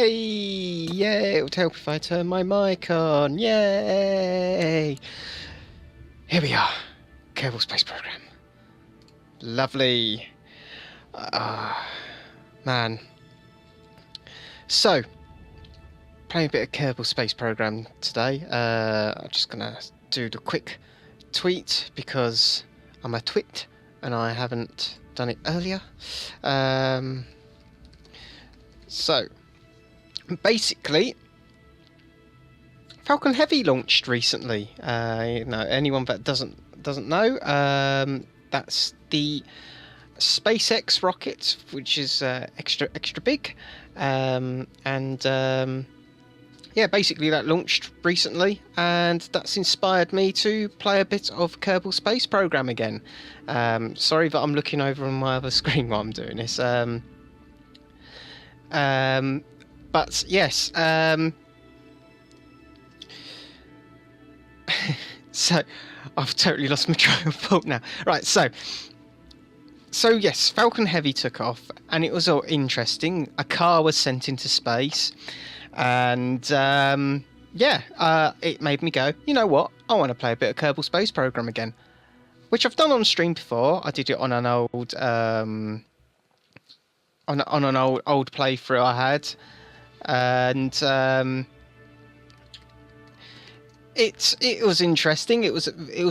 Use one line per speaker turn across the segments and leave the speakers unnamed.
Yay! Yay! It would help if I turn my mic on. Yay! Here we are. Kerbal Space Program. Lovely. Man. So, playing a bit of Kerbal Space Program today. I'm just gonna do the quick tweet because I'm a twit and I haven't done it earlier. So, basically, Falcon Heavy launched recently. Anyone that doesn't know, that's the SpaceX rocket, which is extra big, yeah, basically that launched recently, and that's inspired me to play a bit of Kerbal Space Program again. Sorry that I'm looking over on my other screen while I'm doing this. But yes, so I've totally lost my train of thought now. Right, so yes, Falcon Heavy took off, and it was all interesting. A car was sent into space, and it made me go, you know what? I want to play a bit of Kerbal Space Program again, which I've done on stream before. I did it on an old on an old playthrough I had, and it was interesting. It was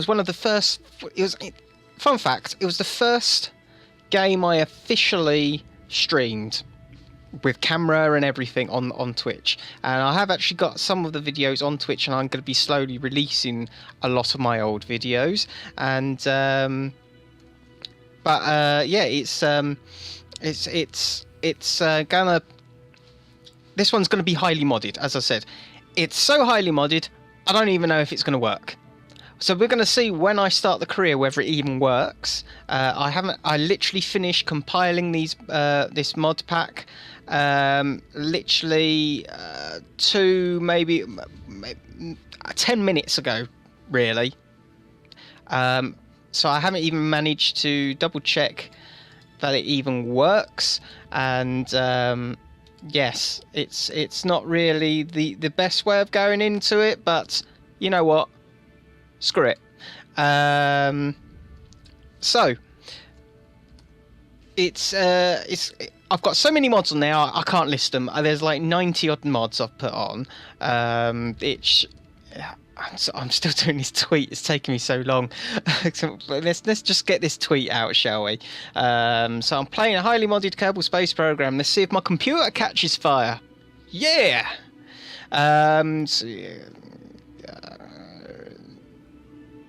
one of the first. Fun fact: it was the first game I officially streamed with camera and everything on Twitch, and I have actually got some of the videos on Twitch, and I'm going to be slowly releasing a lot of my old videos. And this one's gonna be highly modded. As I said, it's so highly modded, I don't even know if it's gonna work. So we're gonna see when I start the career whether it even works. I literally finished compiling this mod pack literally 10 minutes ago, really. So I haven't even managed to double check that it even works, and yes, it's not really the best way of going into it, but you know what, screw it. So it's I've got so many mods on there, I can't list them. There's like 90 odd mods I've put on. I'm still doing this tweet. It's taking me so long. Let's just get this tweet out, shall we? So I'm playing a highly modded Kerbal Space Program. Let's see if my computer catches fire. Yeah.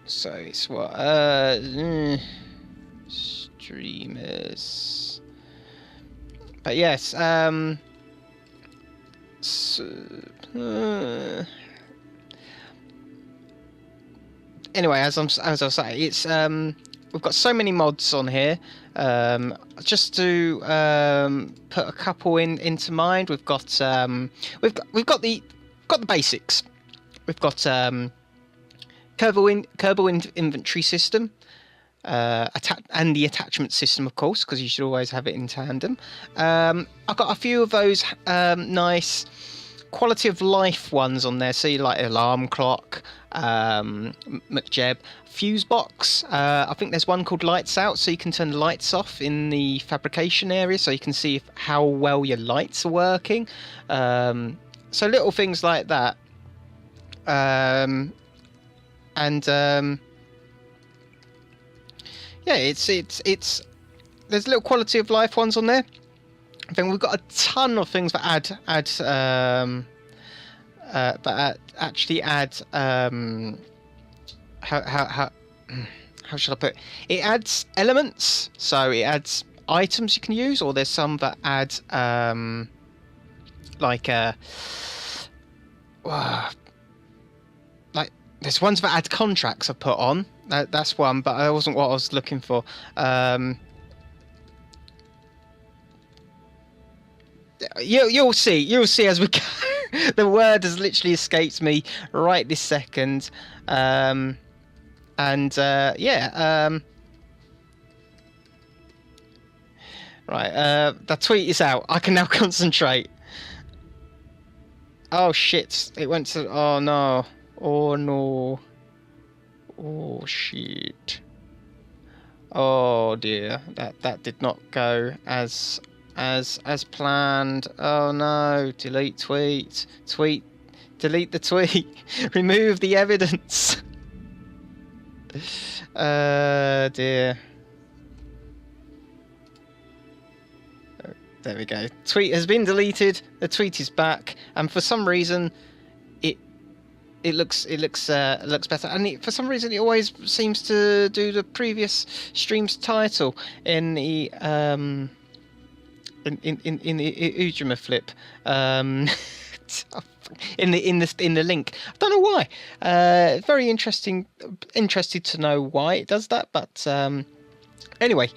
So it's what streamers. But yes. Anyway, as I was saying, it's we've got so many mods on here. Just to put a couple into mind, we've got the basics. We've got Kerbal inventory system, and the attachment system, of course, because you should always have it in tandem. I've got a few of those nice quality of life ones on there. See, like alarm clock, McJeb, fuse box. I think there's one called lights out, so you can turn the lights off in the fabrication area, so you can see how well your lights are working. So little things like that. Yeah, it's there's little quality of life ones on there. Then we've got a ton of things that actually add how should I put it? It adds elements, so it adds items you can use, or there's some that add like there's ones that add contracts I put on. That's one, but that wasn't what I was looking for. You'll see as we go. The word has literally escaped me right this second. Right, that tweet is out. I can now concentrate. Oh shit! It went to. Oh no! Oh no! Oh shit! Oh dear! That did not go as planned. Oh no! Delete tweet. Tweet. Delete the tweet. Remove the evidence. Dear. There we go. Tweet has been deleted. The tweet is back, and for some reason, it looks better. And for some reason, it always seems to do the previous stream's title in the in the Ujima flip. In the link. I don't know why. Very interesting. Interested to know why it does that, but anyway,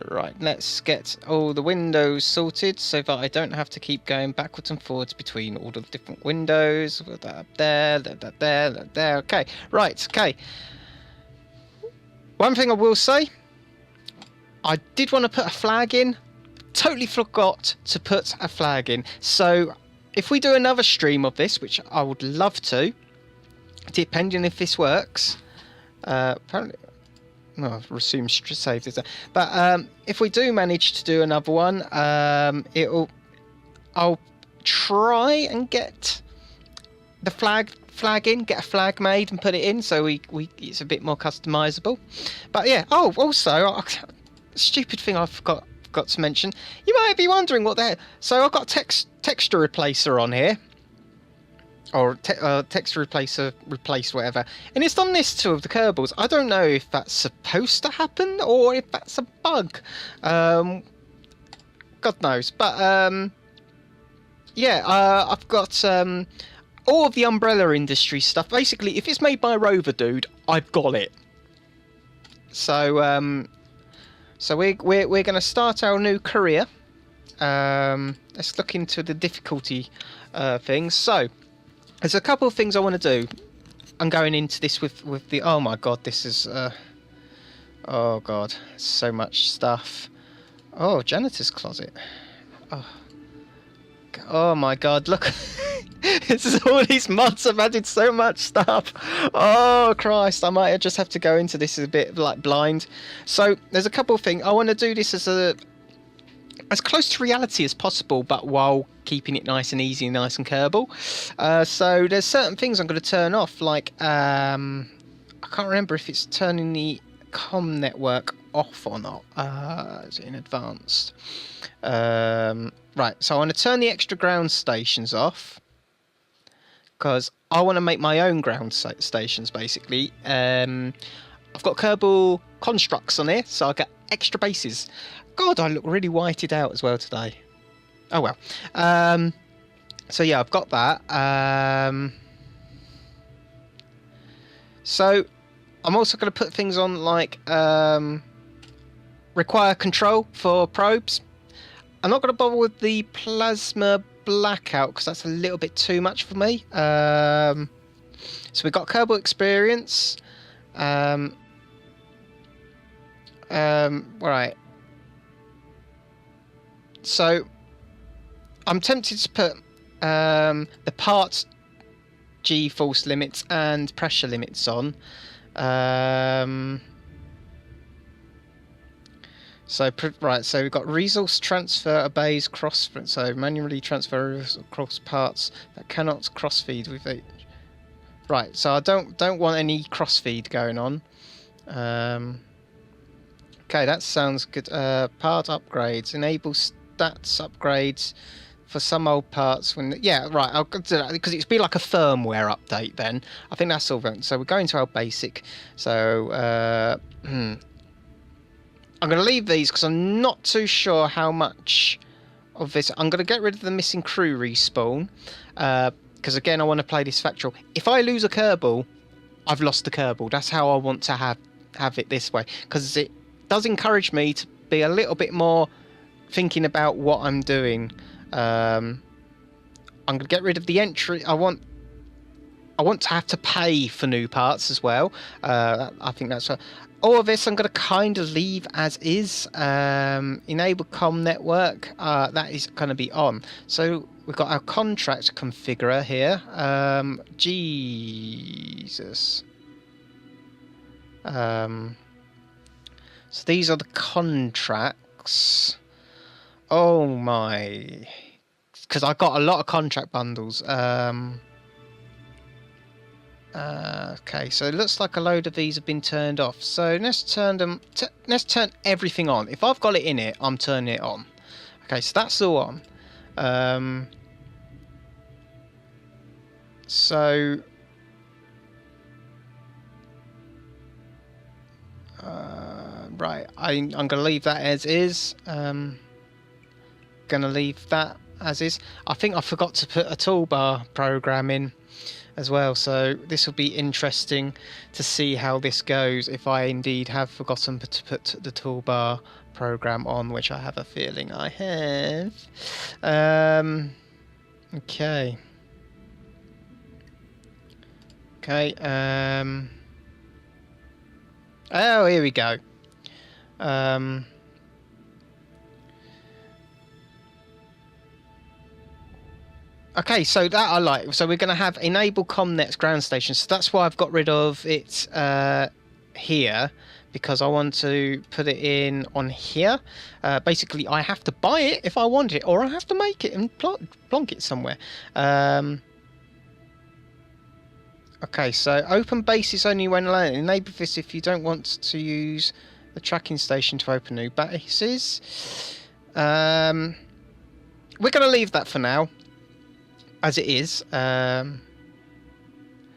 right, let's get all the windows sorted so that I don't have to keep going backwards and forwards between all the different windows. That up there, that there, that there. Okay, right, okay. One thing I will say, I did want to put a flag in. Totally forgot to put a flag in. So if we do another stream of this, which I would love to, depending if this works, apparently. No, resume save this. But if we do manage to do another one, I'll try and get the flag in, get a flag made and put it in, so it's a bit more customizable. But yeah. Oh, also, stupid thing I forgot to mention. You might be wondering what that. So I've got texture replacer on here. Or text replacer, replace whatever, and it's done this to the Kerbals. I don't know if that's supposed to happen or if that's a bug. God knows. But yeah, I've got all of the Umbrella Industry stuff. Basically, if it's made by a Rover dude, I've got it. So so we're going to start our new career. Let's look into the difficulty things. So. There's a couple of things I want to do. I'm going into this with the... Oh my god, this is... oh god, so much stuff. Oh, janitor's closet. Oh my god, look. This is all these mods. I've added so much stuff. Oh Christ, I might just have to go into this a bit like blind. So there's a couple of things. I want to do this as close to reality as possible, but while keeping it nice and easy and nice and Kerbal. So there's certain things I'm going to turn off, like I can't remember if it's turning the comm network off or not. Is it in advanced? Right, so I want to turn the extra ground stations off because I want to make my own ground stations basically. I've got Kerbal constructs on here, so I get extra bases. God, I look really whited out as well today. Oh well. So yeah, I've got that. So I'm also going to put things on like require control for probes. I'm not going to bother with the plasma blackout because that's a little bit too much for me. So we've got Kerbal experience. Right. So I'm tempted to put the parts G force limits and pressure limits on. So we've got resource transfer obeys cross, so manually transfer across parts that cannot cross feed with each. Right, so I don't want any cross feed going on. Okay, that sounds good. Part upgrades enable stats upgrades for some old parts. Yeah, right. I'll do that because it's be like a firmware update. Then I think that's all. So we're going to our basic. So I'm going to leave these because I'm not too sure how much of this. I'm going to get rid of the missing crew respawn because again I want to play this factual. If I lose a Kerbal, I've lost the Kerbal. That's how I want to have it this way because it does encourage me to be a little bit more thinking about what I'm doing. I'm going to get rid of the entry. I want I want to have to pay for new parts as well. I think that's all of this I'm going to kind of leave as is. Enable com network, that is going to be on. So we've got our contract configurer here. Jesus. So these are the contracts. Oh my, because I got a lot of contract bundles. Okay, so it looks like a load of these have been turned off. So let's turn them. Let's turn everything on. If I've got it in it, I'm turning it on. Okay, so that's all on. So right, I'm going to leave that as is. Going to leave that as is. I think I forgot to put a toolbar program in as well, so this will be interesting to see how this goes if I indeed have forgotten to put the toolbar program on, which I have a feeling I have. Okay. Oh, here we go. Okay, so that I like. So we're going to have enable comnet's ground station. So that's why I've got rid of it here, because I want to put it in on here. Basically, I have to buy it if I want it, or I have to make it and plonk it somewhere. Okay, so open bases only when allowed. Enable this if you don't want to use the tracking station to open new bases. We're going to leave that for now as it is.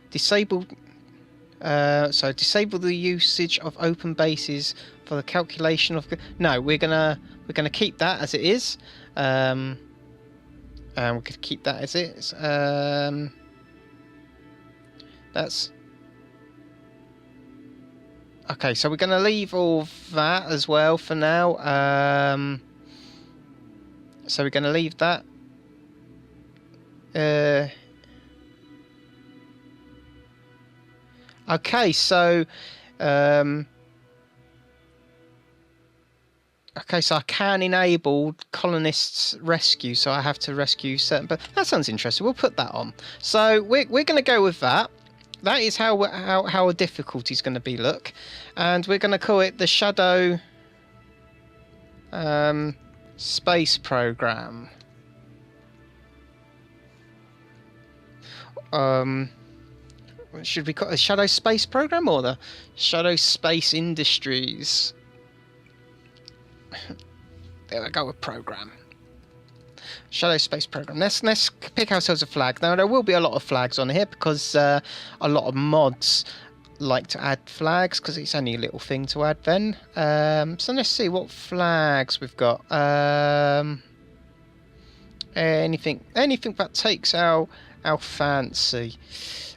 Disable. So disable the usage of open bases for the calculation of. No, we're gonna keep that as it is. We could keep that as it is. That's okay. So we're gonna leave all that as well for now. So we're gonna leave that. Okay, so okay, so I can enable colonists rescue, so I have to rescue certain. But that sounds interesting. We'll put that on. So we're going to go with that. That is how a difficulty is going to be. Look, and we're going to call it the Shadow Space Program. Should we call it the Shadow Space Program or the Shadow Space Industries? There we go with program. Shadow Space Program. Let's pick ourselves a flag. Now there will be a lot of flags on here because a lot of mods like to add flags because it's only a little thing to add then. So let's see what flags we've got. Anything that takes our fancy.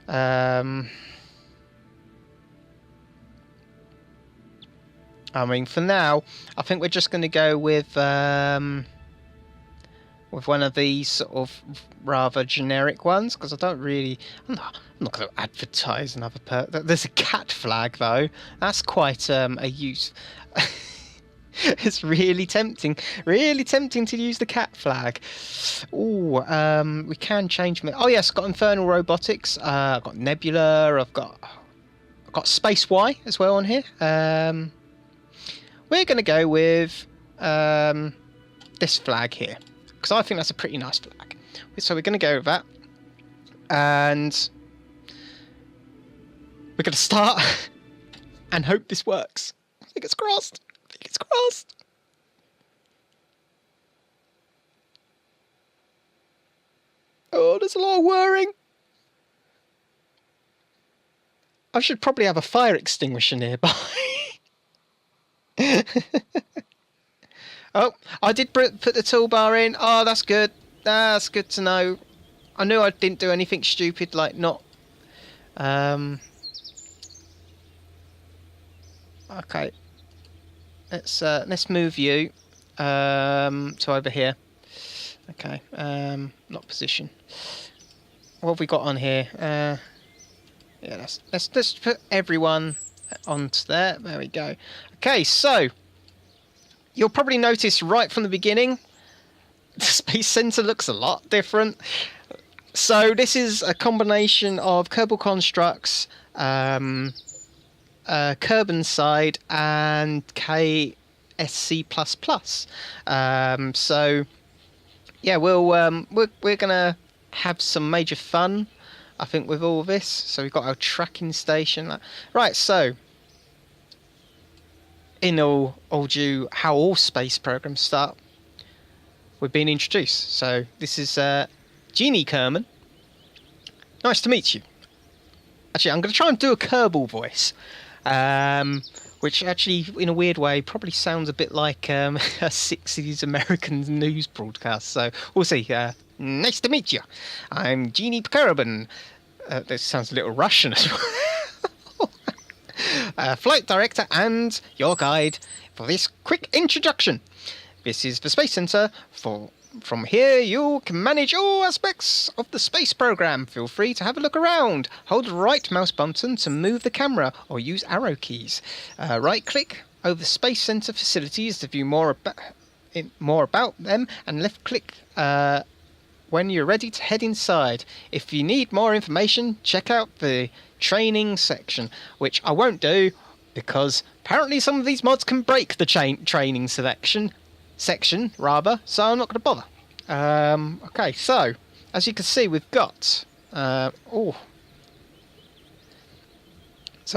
I mean, for now, I think we're just going to go with one of these sort of rather generic ones because I don't really. I'm not going to advertise another. There's a cat flag though. That's quite a use. It's really tempting to use the cat flag. Oh, we can change. Oh yes, got Infernal Robotics. I've got Nebula. I've got Space Y as well on here. We're going to go with this flag here because I think that's a pretty nice flag. So we're going to go with that, and we're going to start and hope this works. Fingers crossed. Fingers crossed. Oh, there's a lot of whirring. I should probably have a fire extinguisher nearby. Oh, I did put the toolbar in. Oh, that's good. That's good to know. I knew I didn't do anything stupid like not. Okay. Let's move you to over here. Okay. Lock position. What have we got on here? Yeah, let's just put everyone onto there. There we go. Okay, so you'll probably notice right from the beginning, the Space Center looks a lot different. So this is a combination of Kerbal Constructs, Kerbal Side, and KSC++. So yeah, we're gonna have some major fun, I think, with all this. So we've got our tracking station. Right, so in all due how all space programs start, we've been introduced. So this is Jeannie Kerman. Nice to meet you. Actually, I'm going to try and do a Kerbal voice, which actually, in a weird way, probably sounds a bit like a 60s American news broadcast. So we'll see. Nice to meet you. I'm Jeannie Kerman. This sounds a little Russian as well. Flight director and your guide for this quick introduction. This is the Space Center. From here, you can manage all aspects of the space program. Feel free to have a look around. Hold the right mouse button to move the camera, or use arrow keys. Right-click over the Space Center facilities to view more about them, and left-click when you're ready to head inside. If you need more information, check out the training section, which I won't do because apparently some of these mods can break the training section, so I'm not going to bother. Okay, so as you can see, we've got so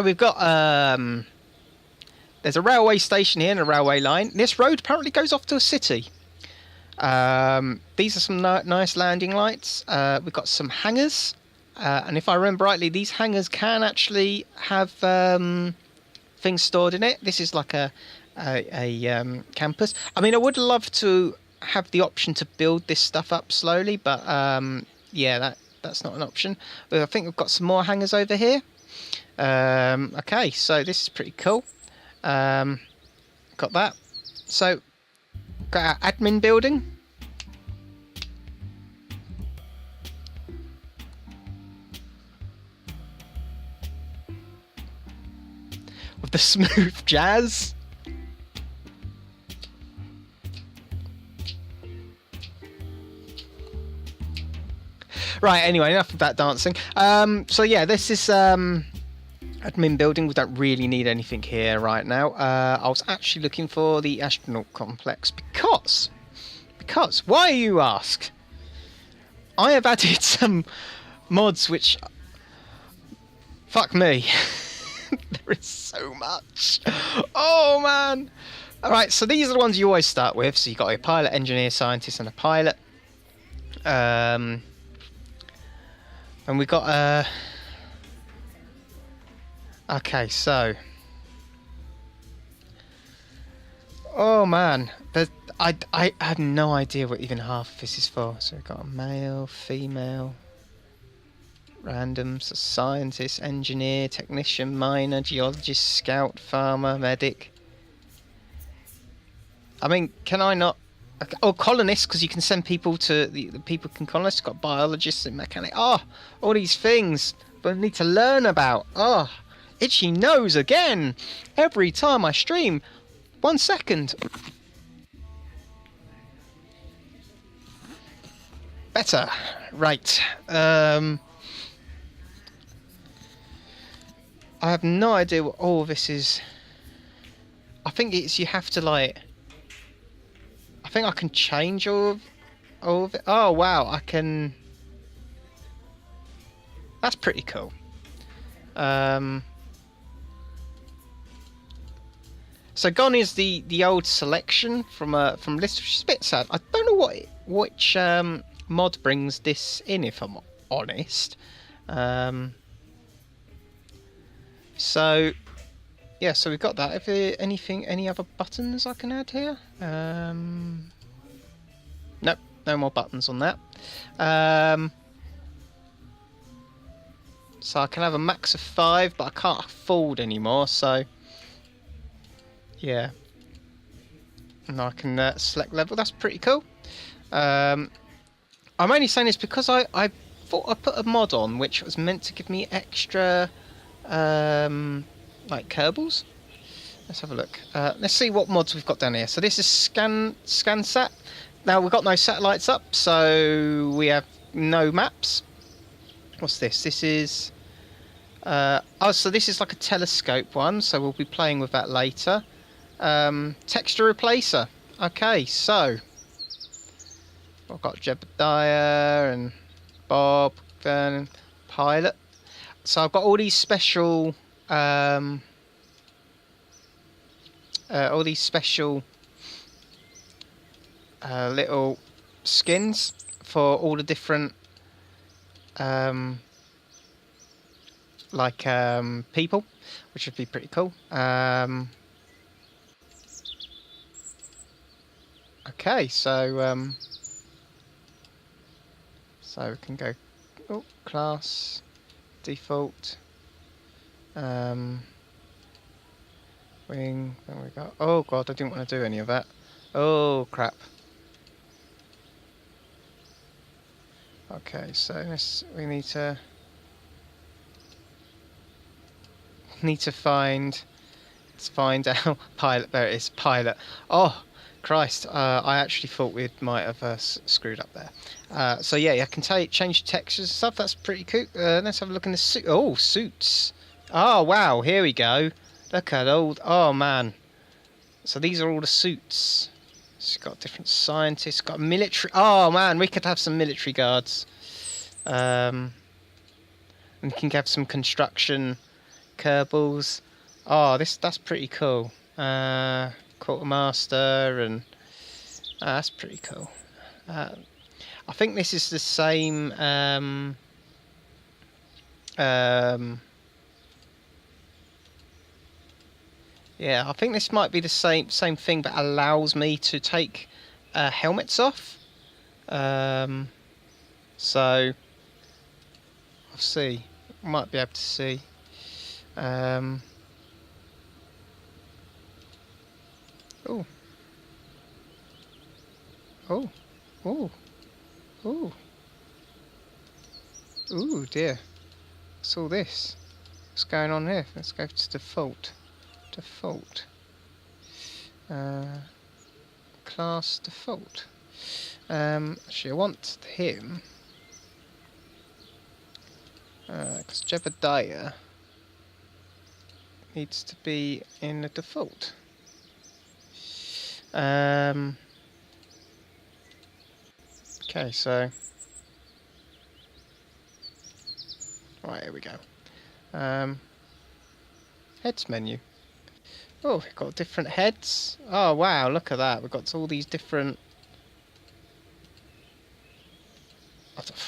we've got there's a railway station here and a railway line. This road apparently goes off to a city. These are some nice landing lights. We've got some hangars, and if I remember rightly, these hangars can actually have things stored in it. This is like a campus. I mean, I would love to have the option to build this stuff up slowly, but yeah, that's not an option. But I think we've got some more hangars over here. Okay, so this is pretty cool. Got that. So got our admin building. With the smooth jazz. Right, anyway, enough of that dancing. So yeah, this is admin building. We don't really need anything here right now. I was actually looking for the astronaut complex because why, you ask? I have added some mods which, fuck me, there is so much. Oh man! All right, so these are the ones you always start with. So you got a pilot, engineer, scientist, and a pilot. And we got okay, so oh man, I have no idea what even half of this is for. So we've got a male, female, random, so scientist, engineer, technician, miner, geologist, scout, farmer, medic. I mean, can I not? Oh, colonists, because you can send people to the people can colonists. Got biologists and mechanic. Oh, all these things, but I need to learn about. Oh, itchy nose again. Every time I stream. 1 second. Better. Right. I have no idea what all this is. I think it's you have to like. I think I can change all of it. Oh wow, I can. That's pretty cool. So gone is the old selection from list, which is a bit sad. I don't know which mod brings this in, if I'm honest. So yeah, so we've got that. If there any other buttons I can add here? Nope, no more buttons on that. So I can have a max of 5, but I can't afford anymore. So yeah, and I can select level. That's pretty cool. I'm only saying this because I thought I put a mod on which was meant to give me extra, like Kerbals. Let's have a look. Let's see what mods we've got down here. So this is ScanSat. Now we've got no satellites up, so we have no maps. What's this? This is... oh, so this is like a telescope one, so we'll be playing with that later. Texture replacer. Okay, so... I've got Jebediah and Bob and Pilot. So I've got all these special... little skins for all the different people, which would be pretty cool. Okay, so we can go class default wing. Then we got, oh god, I didn't want to do any of that. Oh crap. Okay, so we need to find. Let's find out. Pilot. There it is. Pilot. Oh, Christ! I actually thought we might have screwed up there. So yeah, I can change textures and stuff. That's pretty cool. Let's have a look in the suit. Oh, suits. Oh wow! Here we go. Look at old. Oh man. So these are all the suits. It's got different scientists. Got military. Oh man, we could have some military guards. And we can have some construction Kerbals. Oh, that's pretty cool. Quartermaster and that's pretty cool. I think this is the same. Yeah, I think this might be the same thing, but allows me to take helmets off. So I'll see. Might be able to see. Oh. Oh. Oh. Oh. Ooh dear. What's all this? What's going on here? Let's go to default. Default. Class default. Actually, I want him because Jebediah needs to be in the default. Okay, so right, here we go. Heads menu. Oh, we've got different heads. Oh wow, look at that. We've got all these different...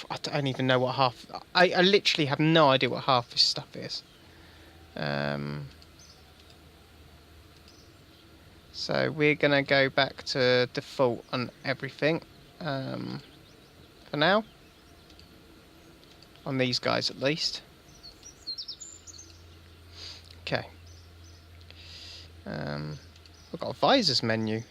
I don't even know what half... I literally have no idea what half this stuff is. So we're going to go back to default on everything for now. On these guys at least. Okay. We've got a visors menu.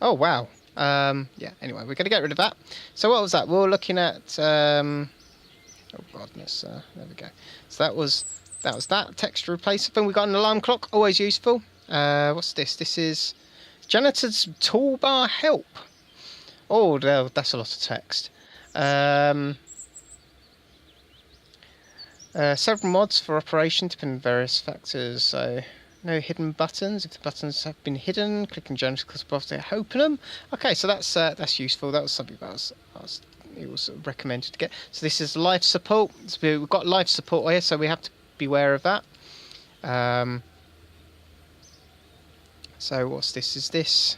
Oh wow. Yeah, anyway, we're going to get rid of that. So what was that? We were looking at... oh godness, there we go. So that was that. Texture replacer thing. We got an alarm clock, always useful. What's this? This is janitor's toolbar help. Oh, that's a lot of text. Several mods for operation depending on various factors. So no hidden buttons. If the buttons have been hidden, click on janitor because above they open them. Okay, so that's useful. That was something that it was recommended to get. So this is life support. So we've got life support here, so we have to be aware of that. So what's this? Is this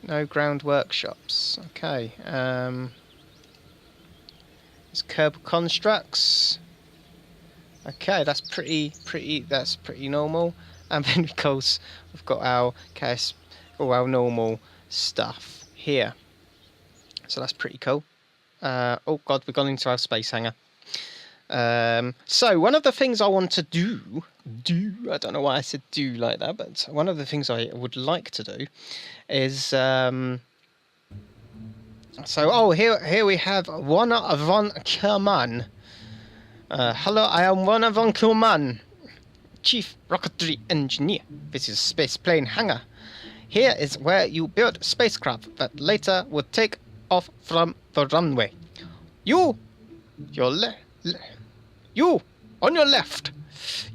no ground workshops? Okay. It's Kerbal constructs. Okay, that's pretty normal. And then of course we've got our normal stuff here. So that's pretty cool. Oh god, we've gone into our space hangar. So one of the things I want to do, I don't know why I said do like that, but one of the things I would like to do is So, oh, here we have Warner von Kerman. Hello, I am Warner von Kerman, Chief Rocketry Engineer. This is Space Plane Hangar. Here is where you build spacecraft that later would take off from the runway. You on your left.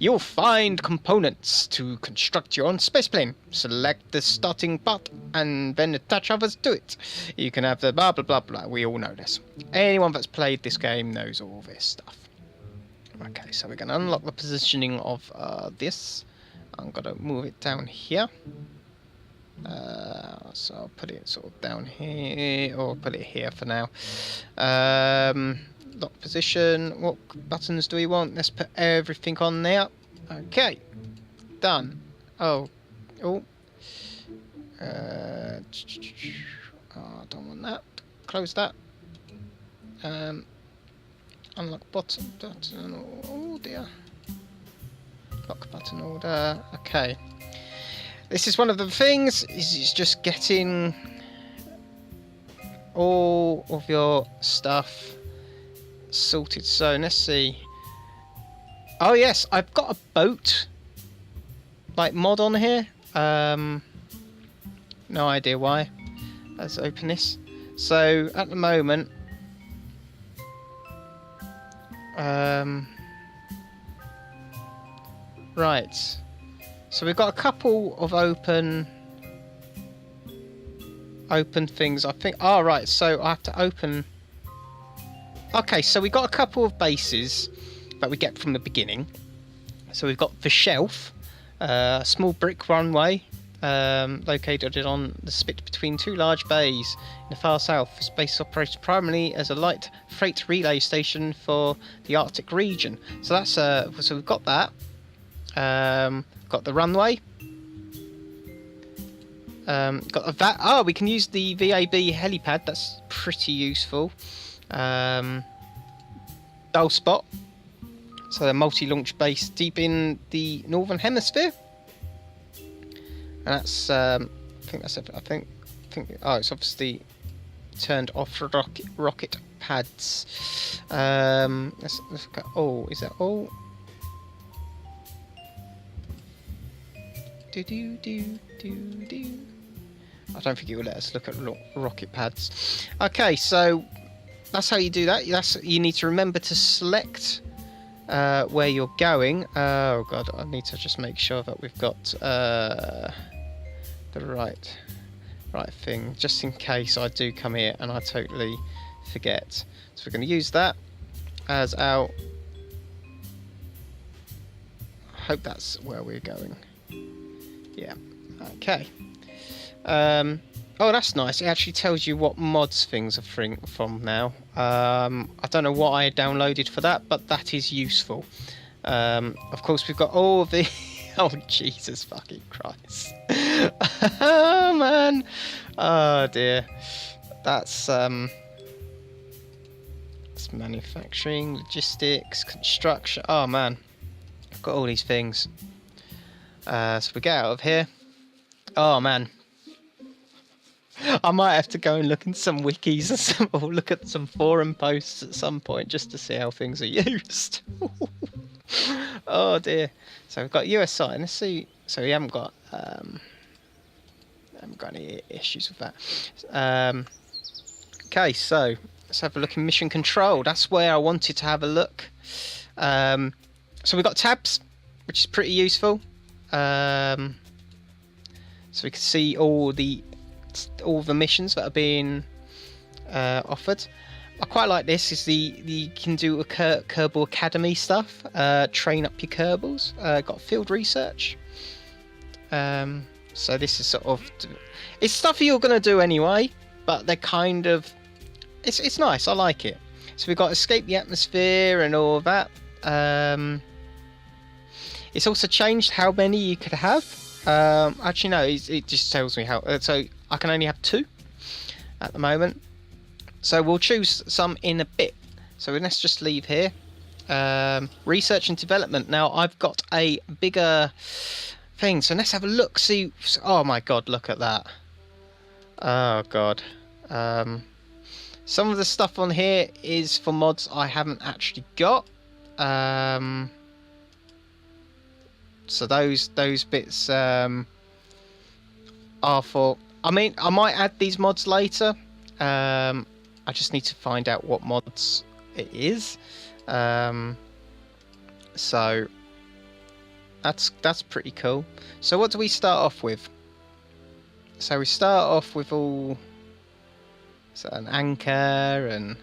You'll find components to construct your own spaceplane. Select the starting part and then attach others to it. You can have the blah blah blah blah. We all know this. Anyone that's played this game knows all this stuff. Okay, so we're going to unlock the positioning of this. I'm going to move it down here. So I'll put it sort of down here, or put it here for now. Lock position. What buttons do we want? Let's put everything on there. Okay, done. Oh, I don't want that. Close that. Unlock button. Oh dear. Lock button order. Okay. This is one of the things. Is just getting all of your stuff sorted. So let's see. Oh yes, I've got a boat like mod on here. No idea why. Let's open this. So at the moment, right. So we've got a couple of open things. I think. Oh right. So I have to open. Okay, so we got a couple of bases that we get from the beginning. So we've got the shelf, a small brick runway located on the spit between two large bays in the far south. This base operates primarily as a light freight relay station for the Arctic region. So that's so we've got that. Got the runway. Got a VAT. Oh, we can use the VAB helipad. That's pretty useful. Dull spot. So a multi-launch base deep in the northern hemisphere. And that's I think that's it. I think oh, it's obviously turned off rocket pads. Let's look at all. Is that all? I don't think it will let us look at rocket pads. Okay, so that's how you do that. You need to remember to select where you're going. Oh god, I need to just make sure that we've got the right thing, just in case I do come here and I totally forget. So we're going to use that as our. I hope that's where we're going. Yeah. Okay. Oh, that's nice. It actually tells you what mods things are from now. I don't know what I downloaded for that, but that is useful. Of course, we've got all the. Oh, Jesus fucking Christ. Oh, man. Oh, dear. That's manufacturing, logistics, construction. Oh, man. I've got all these things. So we get out of here. Oh man, I might have to go and look in some wikis or look at some forum posts at some point just to see how things are used. Oh dear. So we've got US side. Let's see. So we haven't got any issues with that. Okay, so let's have a look in mission control. That's where I wanted to have a look. So we've got tabs, which is pretty useful. So we can see all the missions that are being offered. I quite like this. Is you can do a Kerbal Academy stuff. Train up your Kerbals. Got field research. So this is sort of it's stuff you're gonna do anyway, but they're kind of it's nice. I like it. So we've got escape the atmosphere and all of that. It's also changed how many you could have. Actually, no, it just tells me how. So I can only have 2 at the moment. So we'll choose some in a bit. So let's just leave here. Research and development. Now I've got a bigger thing. So let's have a look. See. Oh my God, look at that. Oh God. Some of the stuff on here is for mods I haven't actually got. So those bits are for. I mean, I might add these mods later. I just need to find out what mods it is. So that's pretty cool. So what do we start off with? So we start off with all an anchor and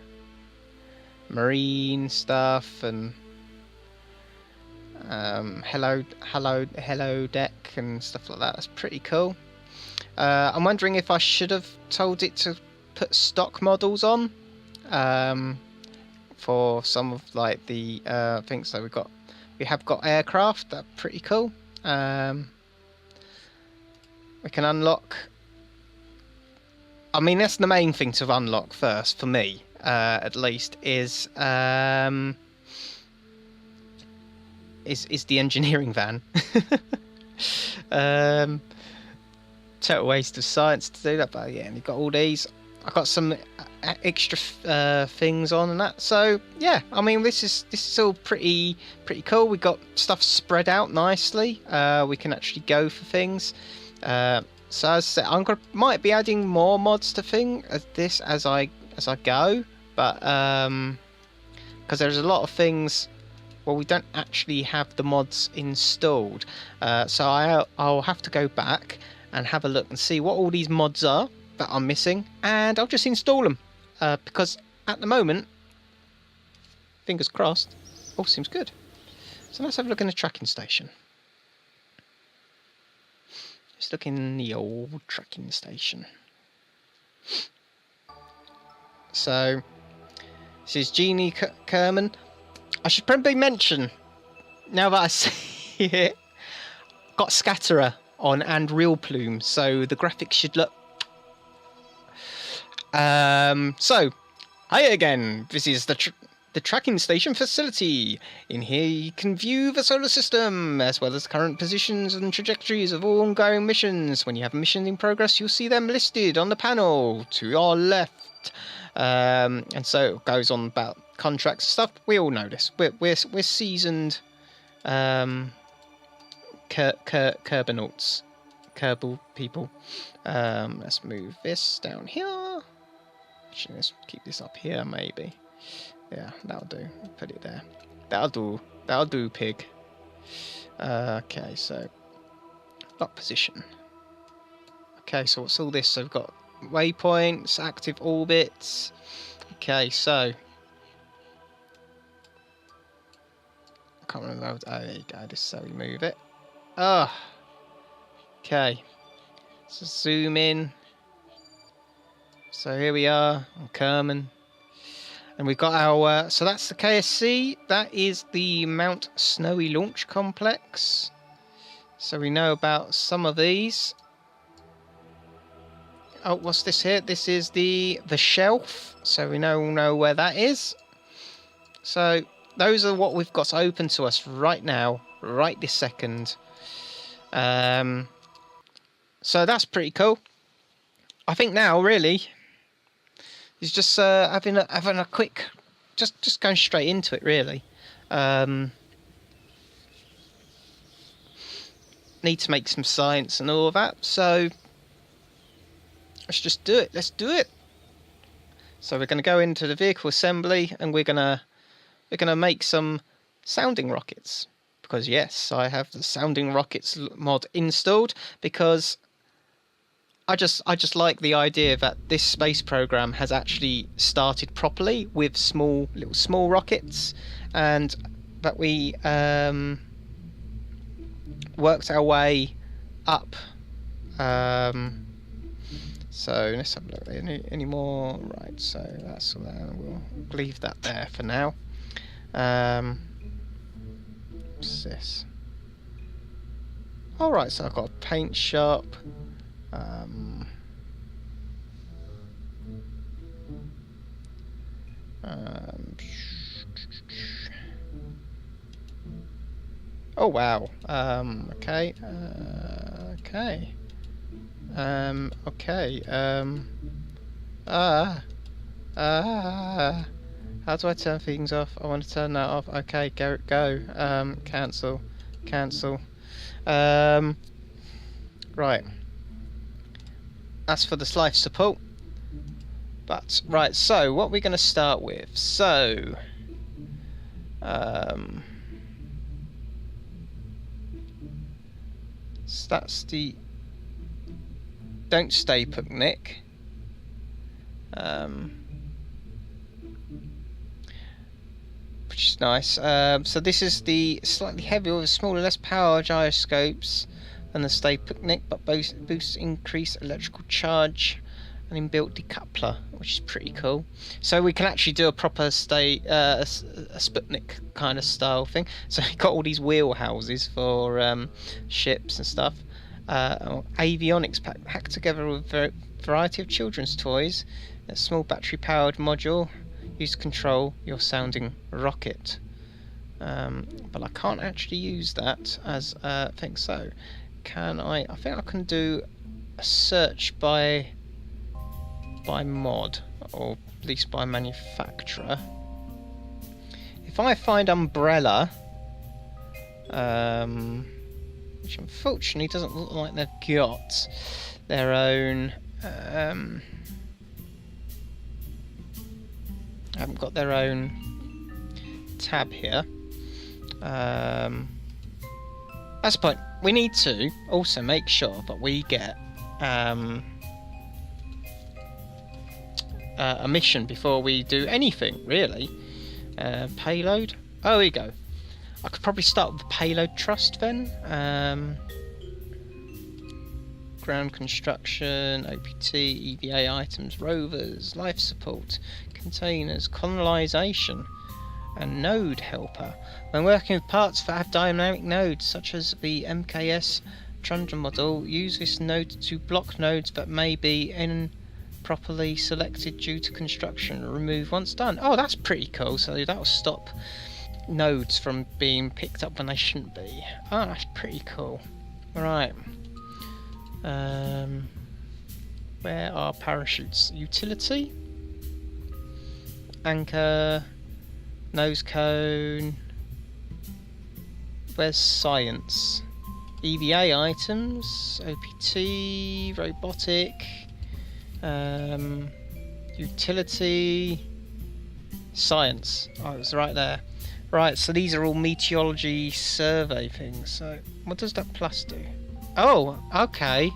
marine stuff and hello deck and stuff like that. That's pretty cool. I'm wondering if I should have told it to put stock models on for some of like the things. So we have got aircraft. That's pretty cool. We can unlock. I mean, that's the main thing to unlock first for me, at least, is the engineering van. Total waste of science to do that, but yeah, and you've got all these. I got some extra things on and that. So yeah, I mean, this is all pretty cool. We got stuff spread out nicely. We can actually go for things. So as I said, might be adding more mods to this as I go, but because there's a lot of things. Well, we don't actually have the mods installed, so I'll have to go back and have a look and see what all these mods are that I'm missing, and I'll just install them because at the moment, fingers crossed, all seems good. So let's have a look in the tracking station. Let's look in the old tracking station. So this is Jeannie Kerman. I should probably mention, now that I see it, got Scatterer on and Real Plume, so the graphics should look. So, hi again. This is the tracking station facility. In here you can view the solar system, as well as current positions and trajectories of all ongoing missions. When you have a mission in progress, you'll see them listed on the panel to your left. And so it goes on about contracts and stuff. We all know this. We're seasoned Kerbal people. Let's move this down here. Actually, let's keep this up here, maybe. Yeah, that'll do. Put it there. That'll do, pig. Okay, so lock position. Okay, so what's all this? So we've got waypoints, active orbits. Okay, so I can't remember. Oh, there you go. Just so we move it. Oh, okay. So zoom in. So here we are on Kerman. And we've got our, so that's the KSC, that is the Mount Snowy Launch Complex. So we know about some of these. Oh, what's this here? This is the shelf, so we know where that is. So those are what we've got open to us right now, right this second. So that's pretty cool. I think now, really, is just having a quick, just going straight into it, really. Need to make some science and all of that, so let's just do it. Let's do it. So we're going to go into the vehicle assembly, and we're gonna make some sounding rockets, because yes, I have the sounding rockets mod installed, because I just like the idea that this space program has actually started properly with little small rockets, and that we worked our way up. So let's have a look. Any more? Right. So that's we'll leave that there for now. What's this? All right. So I've got a paint shop. Oh wow. Okay. Okay. Okay. How do I turn things off? I want to turn that off. Okay, go. Cancel. Right. That's for the life support. But right, so what we're going to start with. So, so that's the don't stay put, Nick. Which is nice. So this is the slightly heavier with smaller, less power gyroscopes than the stay picnic, but boosts increased electrical charge and inbuilt decoupler, which is pretty cool. So we can actually do a proper a Sputnik kind of style thing. So you've got all these wheelhouses for ships and stuff. Avionics pack hacked together with a variety of children's toys. A small battery-powered module used to control your sounding rocket. But I can't actually use that as a thing. So can I? I think I can do a search by mod, or at least by manufacturer. If I find Umbrella, which unfortunately doesn't look like they've got their own, haven't got their own tab here. That's the point. We need to also make sure that we get a mission before we do anything, really. Payload. Oh, here we go. I could probably start with the payload trust then. Ground construction, OPT, EVA items, rovers, life support, containers, colonization, and node helper. When working with parts that have dynamic nodes, such as the MKS Trundle model, use this node to block nodes that may be improperly selected due to construction. Remove once done. Oh, that's pretty cool. So that will stop nodes from being picked up when they shouldn't be. Oh, that's pretty cool. Right. Where are parachutes? Utility, anchor, nose cone. Where's science? EVA items, OPT, robotic, utility, science. Oh, it was right there. Right, so these are all meteorology survey things. So what does that plus do? Oh, okay.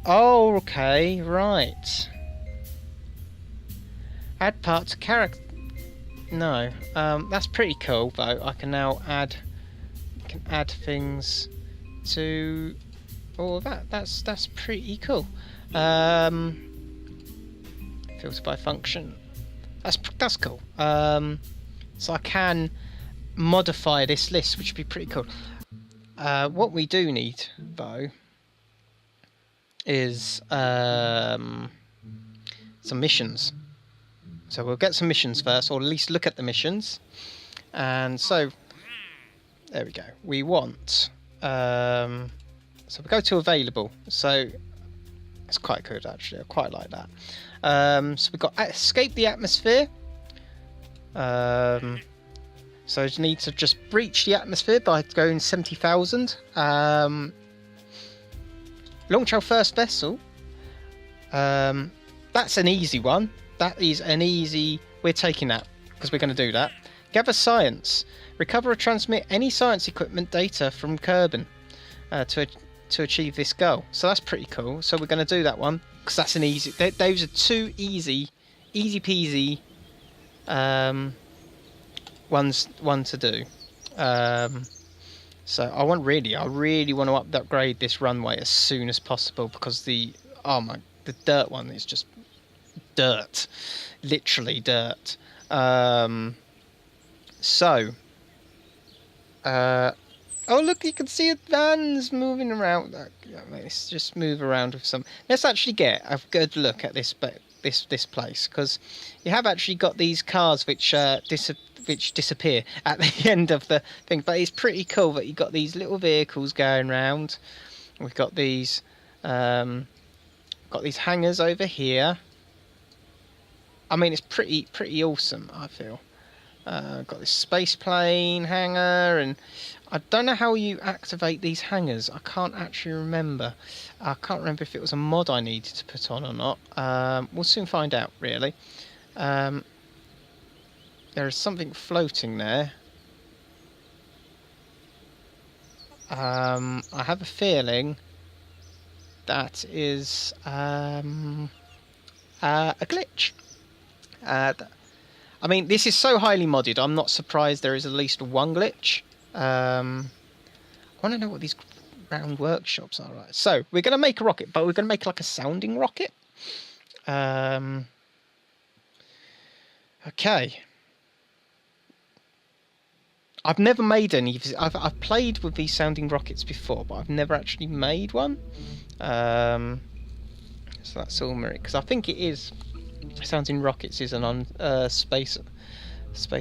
Oh, okay, right. Add part to character. No, that's pretty cool though. I can now add things to all of that. That's pretty cool. Filter by function. That's cool. So I can modify this list, which would be pretty cool. What we do need though is some missions. So we'll get some missions first, or at least look at the missions. And so there we go. We want so we go to available. So it's quite good actually. I quite like that. So we've got escape the atmosphere. So you need to just breach the atmosphere by going 70,000. Launch our first vessel. That's an easy one. That is an easy. We're taking that because we're going to do that. Gather science. Recover or transmit any science equipment data from Kerbin to achieve this goal. So that's pretty cool. So we're going to do that one because that's an easy. Those are two easy peasy ones to do. So I really want to upgrade this runway as soon as possible because the dirt one is just dirt, literally dirt. Oh look, you can see vans moving around. Let's just move around with some. Let's actually get a good look at this place because you have actually got these cars which disappear at the end of the thing. But it's pretty cool that you've got these little vehicles going around. We've got these hangars over here. I mean, it's pretty awesome, I feel. Got this space plane hangar, and I don't know how you activate these hangars. I can't actually remember. I can't remember if it was a mod I needed to put on or not. We'll soon find out, really. There is something floating there. I have a feeling that is a glitch. I mean, this is so highly modded, I'm not surprised there is at least one glitch. I want to know what these round workshops are. Right, so we're going to make a rocket, but we're going to make like a sounding rocket. Okay. I've never made any. I've played with these sounding rockets before, but I've never actually made one. So that's all merit, because I think it is. Sounding rockets is an space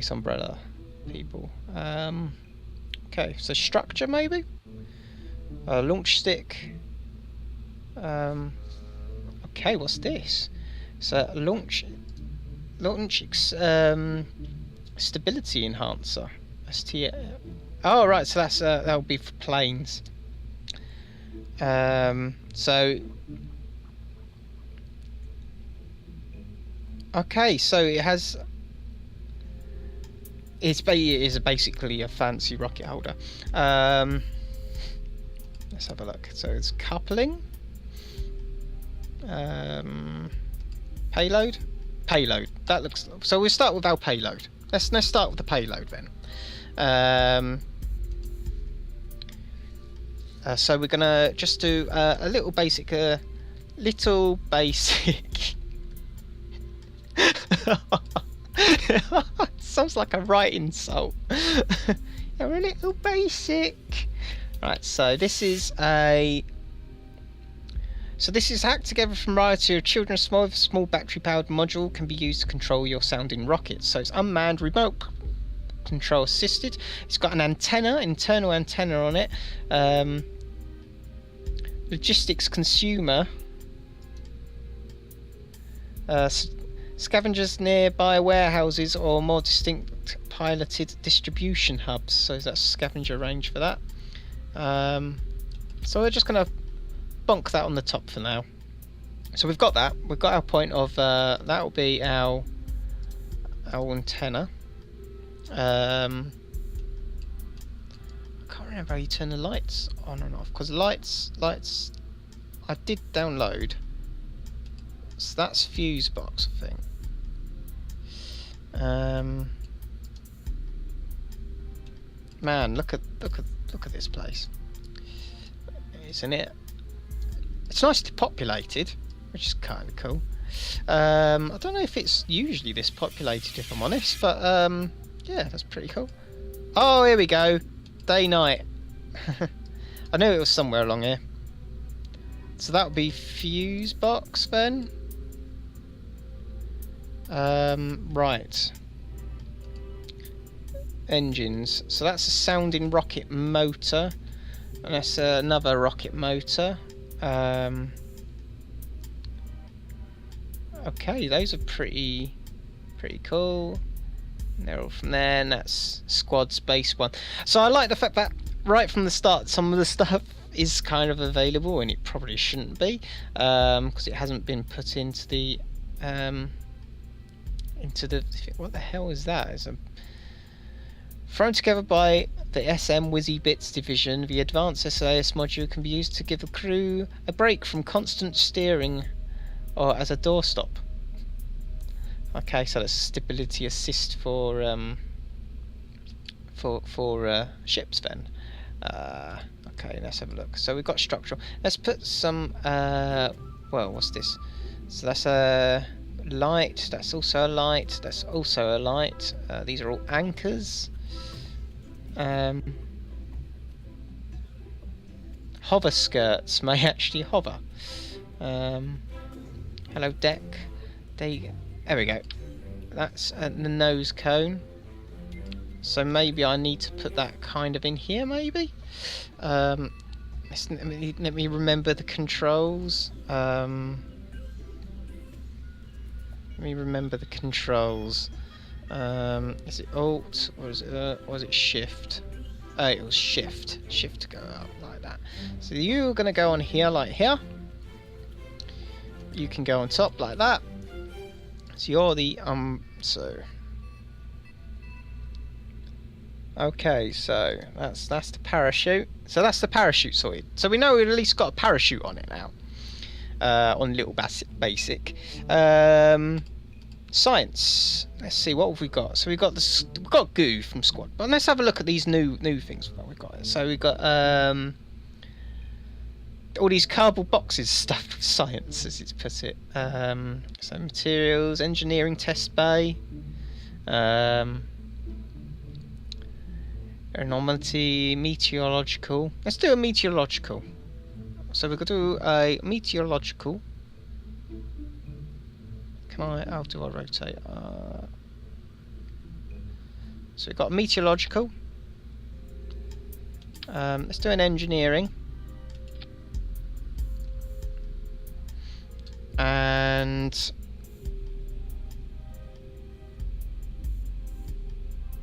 umbrella people. Okay, so structure maybe. Launch stick. Okay, what's this? So launch stability enhancer. Oh right, so that's that'll be for planes. So okay, so it has. It is basically a fancy rocket holder. Let's have a look. So it's coupling. Payload. That looks. So we'll start with our payload. Let's start with the payload then. So we're gonna just do a little basic. Sounds like a right insult. You're a little basic. Right, so this is hacked together from a variety of children. Small battery-powered module can be used to control your sounding rockets. So it's unmanned, remote control assisted. It's got an internal antenna on it. Logistics consumer. Scavengers nearby warehouses or more distinct piloted distribution hubs. So that's scavenger range for that. So we're just going to bonk that on the top for now. So we've got that. We've got our point of that will be our antenna. I can't remember how you turn the lights on and off, because lights I did download. So that's fuse box, I think. Man, look at this place, isn't it? It's nicely populated, which is kind of cool. I don't know if it's usually this populated, if I'm honest, but yeah, that's pretty cool. Oh, here we go. Day night. I knew it was somewhere along here. So that would be fuse box then. Right. Engines. So that's a sounding rocket motor, and that's another rocket motor. Okay, those are pretty cool. And they're all from there, and that's Squad Space 1. So I like the fact that right from the start, some of the stuff is kind of available, and it probably shouldn't be, because it hasn't been put into the what the hell is that? It's thrown together by the SM Wizzy Bits division. The advanced SAS module can be used to give the crew a break from constant steering, or as a doorstop. Okay, so that's stability assist for ships then. Okay, let's have a look. So we've got structural. Let's put some. Well, what's this? So that's a light. That's also a light. That's also a light. These are all anchors. Hover skirts may actually hover. Hello deck. There we go. That's the nose cone. So maybe I need to put that kind of in here, maybe. Let me remember the controls. me remember the controls. Is it Alt or is it Shift? Oh, it was Shift. Shift to go up like that. So you're going to go on here like here. You can go on top like that. So you're the okay, so that's the parachute. So that's the parachute sorted. So we know we've at least got a parachute on it now. On little basic. Science. Let's see, what have we got? So we've got goo from squad. But let's have a look at these new things that we've got. So we've got all these cardboard boxes stuffed with science, as it's put it. So materials, engineering test bay, anomaly, meteorological. Let's do a meteorological. So we're going to do a meteorological. How do I rotate? So we've got meteorological. Let's do an engineering. And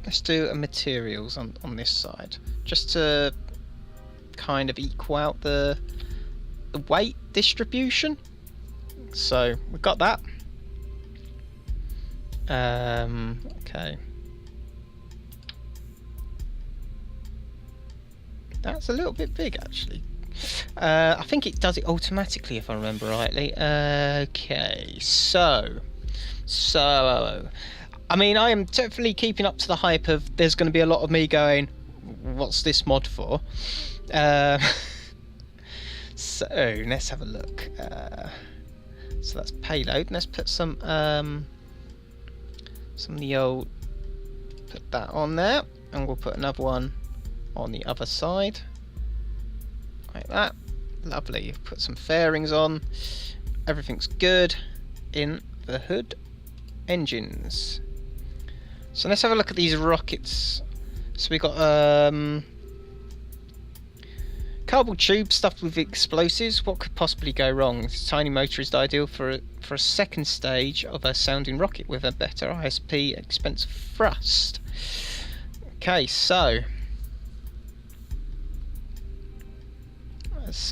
let's do a materials on this side, just to kind of equal out the weight distribution. So we've got that. Okay. That's a little bit big, actually. I think it does it automatically, if I remember rightly. Okay, so I mean, I am definitely keeping up to the hype of there's going to be a lot of me going, what's this mod for? So let's have a look. So that's payload. Let's put some of the old, put that on there, and we'll put another one on the other side, like that. Lovely. Put some fairings on. Everything's good in the hood. Engines. So let's have a look at these rockets. So we got cardboard tube stuffed with explosives. What could possibly go wrong? This tiny motor is ideal for a second stage of a sounding rocket with a better ISP, expensive thrust. Okay, so it's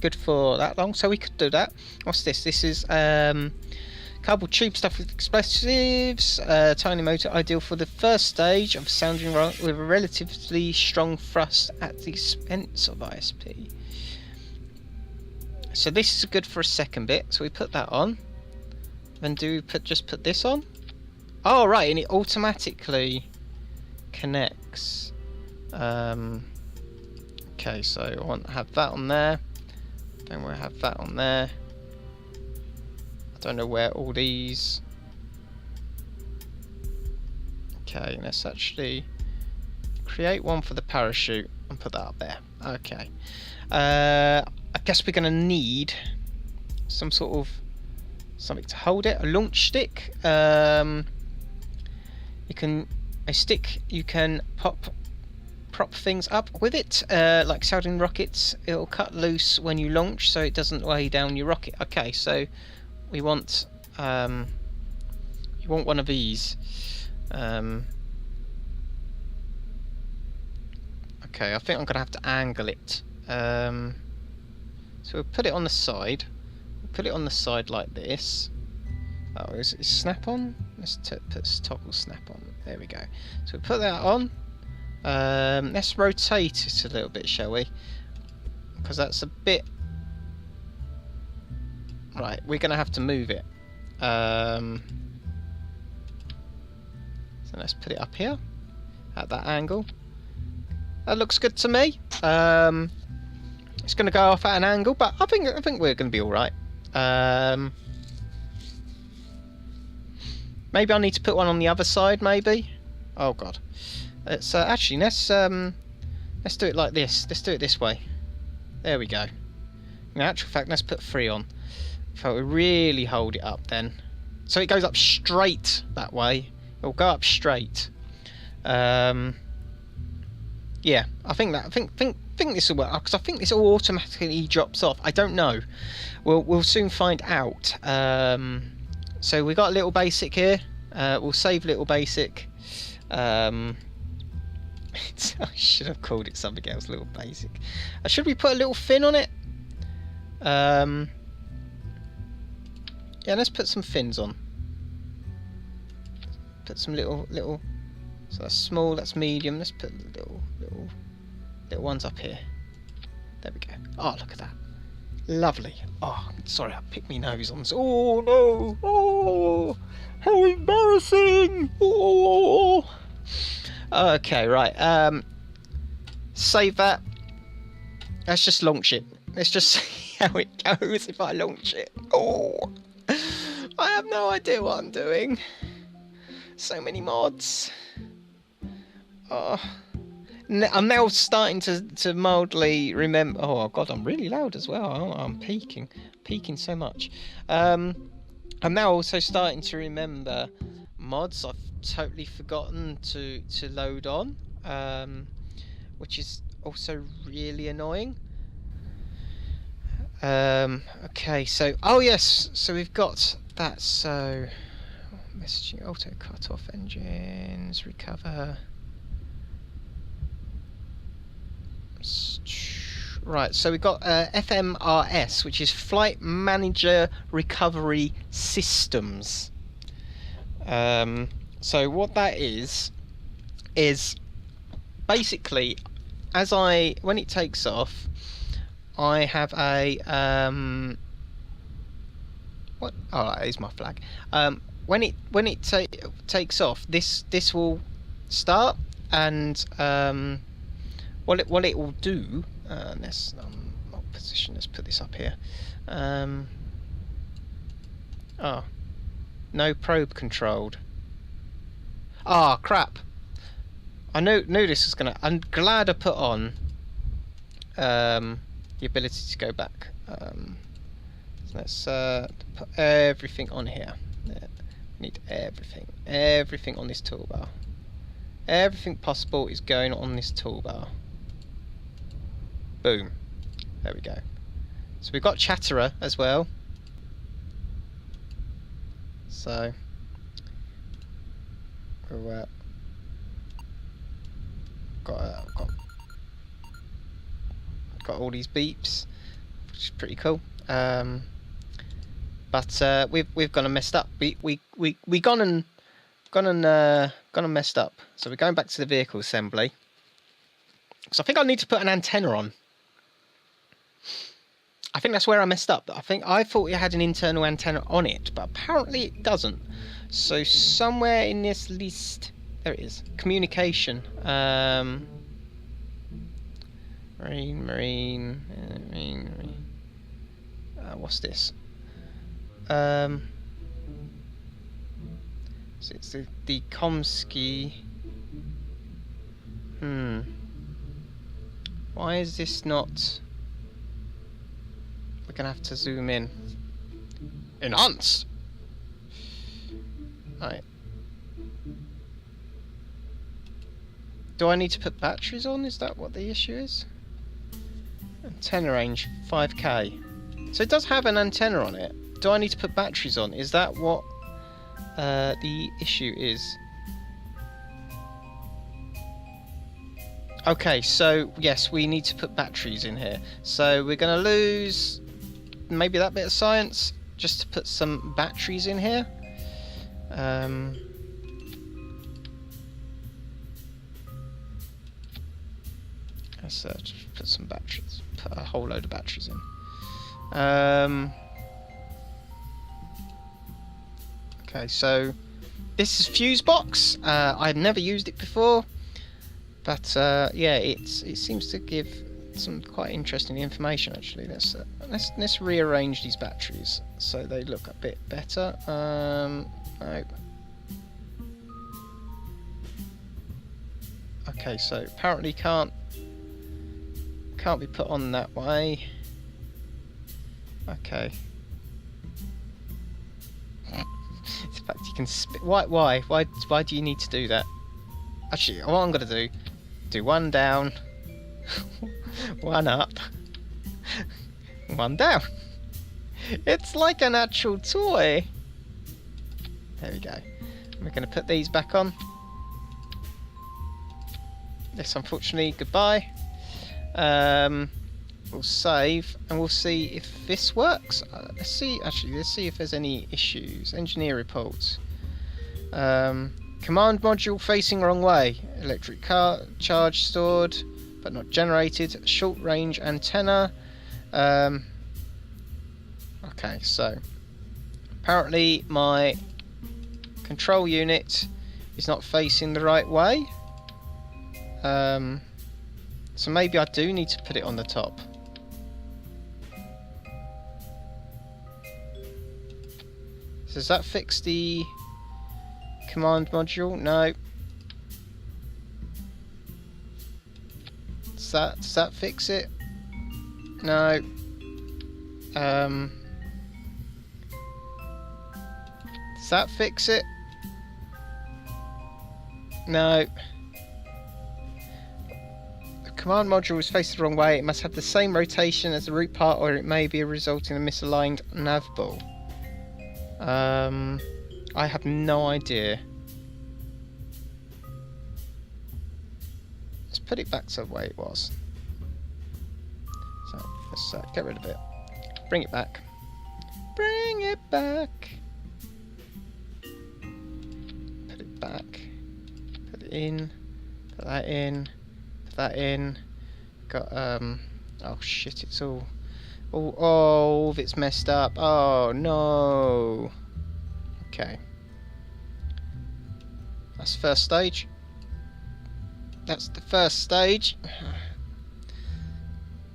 good for that long, so we could do that. What's this? This is cardboard tube stuffed with explosives, tiny motor ideal for the first stage of sounding rocket with a relatively strong thrust at the expense of ISP. So this is good for a second bit, so we put that on. Then do we just put this on? Oh right, and it automatically connects. Okay, so I want to have that on there. Then we'll have that on there. I don't know where all these. Okay, let's actually create one for the parachute and put that up there. Okay. I guess we're going to need some sort of something to hold it. A launch stick. A stick you can prop things up with it, like sounding rockets. It'll cut loose when you launch, so it doesn't weigh down your rocket. Okay, so we want you want one of these. Okay, I think I'm gonna have to angle it. So we'll put it on the side. We'll put it on the side like this. Oh, is it snap on? Let's put toggle snap on. There we go. So we'll put that on. Let's rotate it a little bit, shall we? Because that's a bit. Right, we're going to have to move it. So let's put it up here at that angle. That looks good to me. It's going to go off at an angle, but I think we're going to be all right. Maybe I need to put one on the other side. Maybe. Oh God. Let's actually let's do it like this. Let's do it this way. There we go. In actual fact, let's put 3 on. So we really hold it up then, so it goes up straight that way. It'll go up straight. Yeah, I think this will work, because I think this all automatically drops off. I don't know. We'll soon find out So we got Little Basic here. We'll save Little Basic. I should have called it something else, Little Basic. Should we put a little fin on it? Yeah, let's put some fins on. Put some little. So that's small, that's medium. Let's put little ones up here. There we go. Oh, look at that. Lovely. Oh, sorry, I picked my nose on this. Oh no! Oh, how embarrassing! Oh. Okay, right. Save that. Let's just launch it. Let's just see how it goes if I launch it. Oh, I have no idea what I'm doing. So many mods. Oh. I'm now starting to mildly remember. Oh god, I'm really loud as well. I'm peaking so much. I'm now also starting to remember mods I've totally forgotten to load on, which is also really annoying. Okay, so yes, so we've got that. So messaging, auto cut off engines, recover. Right, so we've got FMRS, which is Flight Manager Recovery Systems. So what that is basically, when it takes off, I have a what? Oh, that is my flag. When it takes off, this will start, and what it will do. Let's not position. Let's put this up here. Oh, no probe controlled. Ah, crap. I knew this was gonna. I'm glad I put on the ability to go back. So let's put everything on here. Yeah. Need everything on this toolbar. Everything possible is going on this toolbar. Boom. There we go. So we've got Chatterer as well. So we'll, got all these beeps, which is pretty cool. But we've gone and messed up. We gone and messed up. So we're going back to the vehicle assembly. So I think I need to put an antenna on. I think that's where I messed up. I thought it had an internal antenna on it, but apparently it doesn't. So somewhere in this list, there it is. Communication. Marine. What's this? So it's the Komsky. Why is this not? We're gonna have to zoom in. Enhance. Right. Do I need to put batteries on? Is that what the issue is? Antenna range 5K. So it does have an antenna on it. Do I need to put batteries on? Is that what the issue is? Okay, so yes, we need to put batteries in here. So we're going to lose maybe that bit of science just to put some batteries in here. Let's just put some batteries. Put a whole load of batteries in. Okay, so this is fuse box. I've never used it before, but yeah, it seems to give some quite interesting information actually. Let's rearrange these batteries so they look a bit better. Nope. Okay, so apparently can't be put on that way. Okay. In fact, you can spit. Why do you need to do that? Actually, what I'm gonna do one down, one up, one down. It's like an actual toy. There we go. We're going to put these back on. This, unfortunately, goodbye. We'll save and we'll see if this works. Let's see if there's any issues. Engineer reports. Command module facing wrong way. Electric car charge stored but not generated. Short range antenna. Okay, so apparently my control unit is not facing the right way. So maybe I do need to put it on the top. So does that fix the command module? No. Does that fix it? No. Does that fix it? No. The command module is faced the wrong way. It must have the same rotation as the root part, or it may be resulting in a misaligned nav ball. I have no idea. Let's put it back to the way it was. So let's get rid of it. Bring it back. Bring it back. Put it back. Put it in. Put that in. Put that in. Got oh shit! It's all. Oh, it's messed up. Oh no. Okay. That's the first stage. That's the first stage.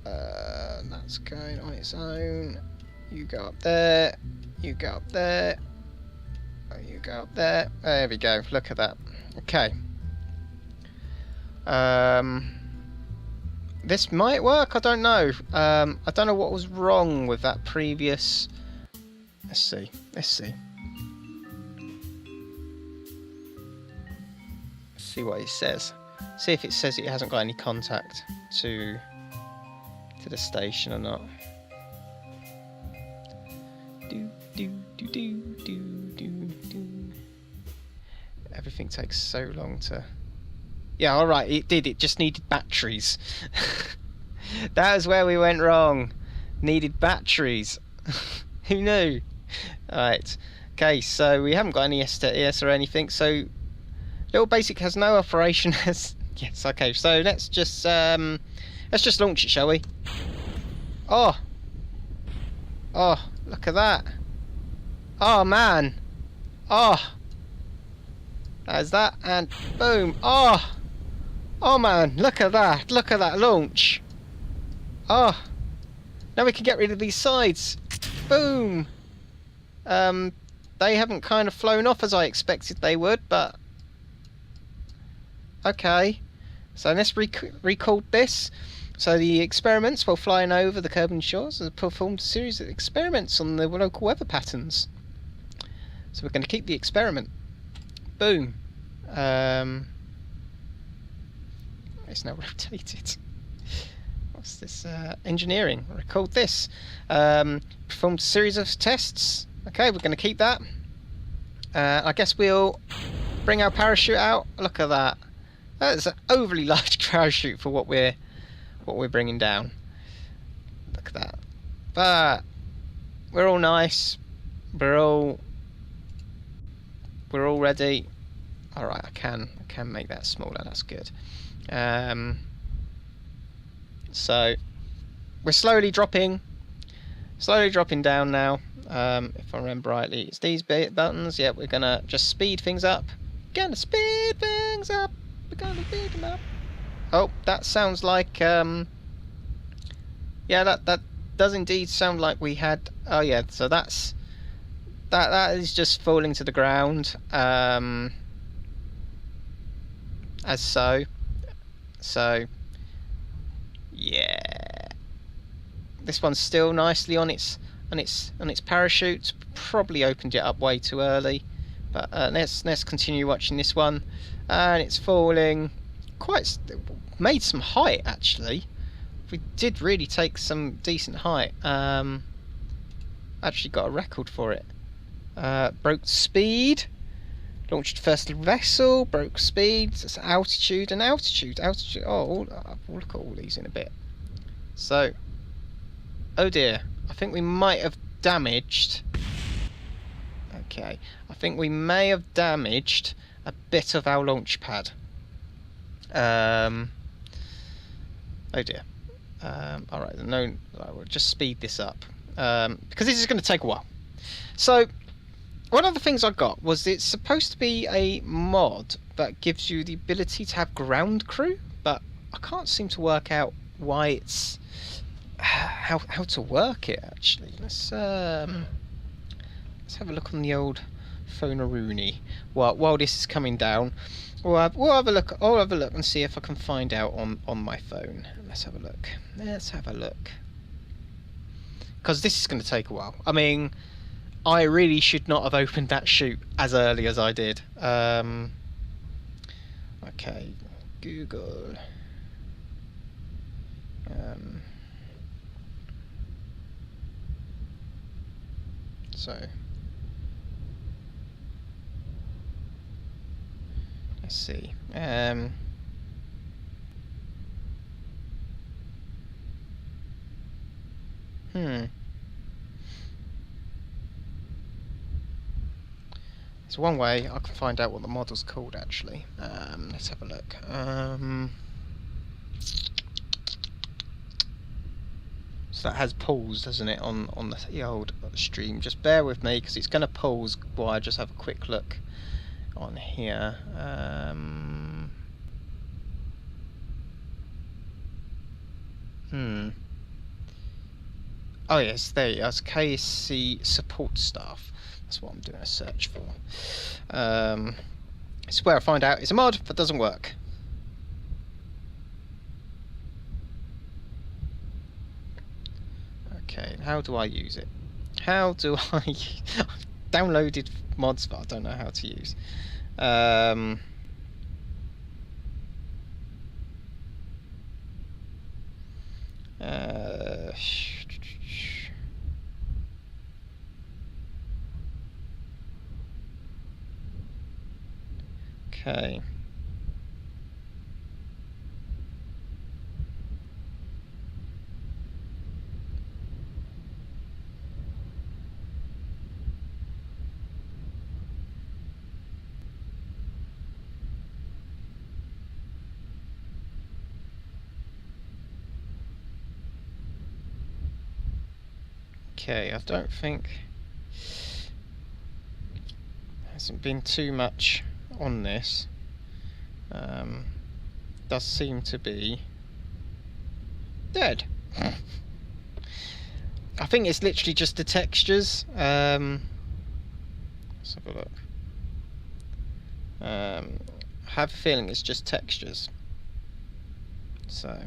That's going on its own. You go up there. You go up there. You go up there. There we go. Look at that. Okay. This might work. I don't know. I don't know what was wrong with that previous. Let's see. Let's see. See what it says. See if it says it hasn't got any contact to the station or not. Everything takes so long to. Yeah, all right. It did. It just needed batteries. That was where we went wrong. Needed batteries. Who knew? All right. Okay, so we haven't got any STS or anything. So Little Basic has no operation as. Yes. Okay. So let's just launch it, shall we? Oh. Oh, look at that. Oh man. Oh. There's that, and boom. Oh. Oh man, look at that. Look at that launch. Oh. Now we can get rid of these sides. Boom. They haven't kind of flown off as I expected they would, but okay. So let's record this. So the experiments, while flying over the Kerbal shores, have performed a series of experiments on the local weather patterns. So we're going to keep the experiment. Boom. It's now rotated. What's this? Engineering. Record this. Performed a series of tests. Okay, we're going to keep that. I guess we'll bring our parachute out. Look at that. That's an overly large parachute for what we're bringing down. Look at that. But we're all nice. We're all ready. All right, I can make that smaller. That's good. So we're slowly dropping down now. If I remember rightly, it's these buttons. Yeah, we're gonna just speed things up. We're gonna speed them up. Oh, that sounds like yeah, that does indeed sound like we had. Oh yeah, so that is just falling to the ground. As so yeah, this one's still nicely on its parachute. Probably opened it up way too early, but let's continue watching this one. And it's falling made some height actually. We did really take some decent height. Actually got a record for it. Broke speed. Launched first vessel, broke speeds, that's altitude and altitude. Oh, we'll look at all these in a bit. So, oh dear, I think we might have damaged. Okay, I think we may have damaged a bit of our launch pad. Oh dear. Alright, no, we'll just speed this up. Because this is going to take a while. So, one of the things I got was it's supposed to be a mod that gives you the ability to have ground crew, but I can't seem to work out why it's how to work it actually. Let's have a look on the old phone-a-rooney while this is coming down. We'll have a look. I'll have a look and see if I can find out on my phone. Let's have a look. Because this is going to take a while. I mean, I really should not have opened that chute as early as I did. Okay, Google. So let's see. There's one way I can find out what the model's called actually. Let's have a look. So that has paused, doesn't it, on the old stream? Just bear with me because it's going to pause while I just have a quick look on here. Oh yes, there you go. It's KSC support staff. That's what I'm doing a search for. It's where I find out it's a mod that doesn't work. Okay, how do I use it? How do I I've downloaded mods but I don't know how to use. Okay. Okay, I don't think hasn't been too much on this. Does seem to be dead. I think it's literally just the textures. Let's have a look. I have a feeling it's just textures. So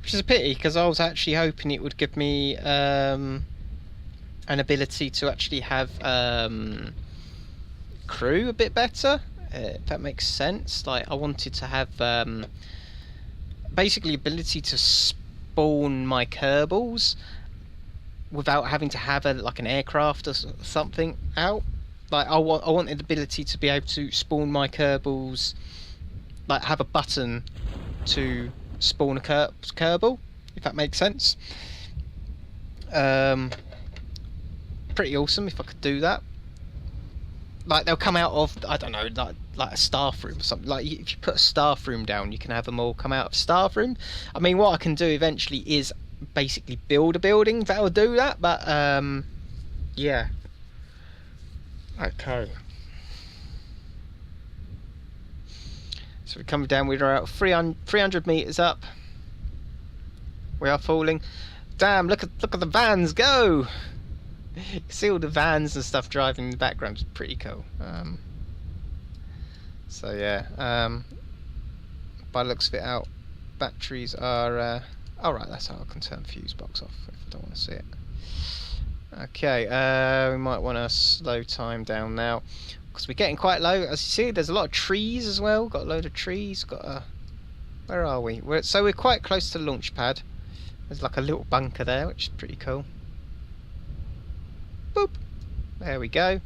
which is a pity because I was actually hoping it would give me an ability to actually have crew a bit better, if that makes sense. Like I wanted to have basically ability to spawn my Kerbals without having to have like an aircraft or something out. Like I wanted the ability to be able to spawn my Kerbals, like have a button to spawn a Kerbal, if that makes sense. Pretty awesome if I could do that. Like they'll come out of, I don't know, like a staff room or something. Like if you put a staff room down, you can have them all come out of staff room. I mean, what I can do eventually is basically build a building that will do that. But yeah. Okay. So we're coming down, we're about 300 meters up. We are falling. Damn, look at the vans go! You can see all the vans and stuff driving in the background. It's pretty cool. So yeah, by the looks of it, out batteries are alright. That's how I can turn the fuse box off if I don't want to see it. Okay, we might want to slow time down now because we're getting quite low. As you see, there's a lot of trees as well. Got a load of trees. Got a. Where are we? We're quite close to the launch pad. There's like a little bunker there, which is pretty cool. Boop. There we go.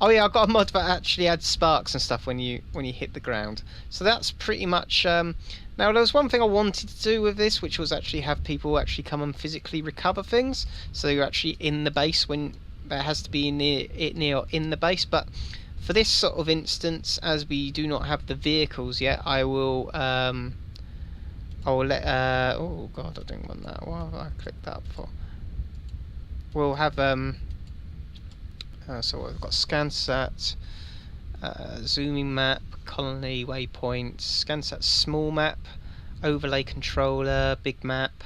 Oh yeah, I've got a mod that actually adds sparks and stuff when you hit the ground. So that's pretty much. Now there was one thing I wanted to do with this, which was actually have people actually come and physically recover things. So you're actually in the base when there has to be near in the base. But for this sort of instance, as we do not have the vehicles yet, I will let. Oh god, I didn't want that. What have I clicked that for? We'll have so we've got ScanSat, zooming map, colony waypoints, ScanSat small map, overlay controller, big map,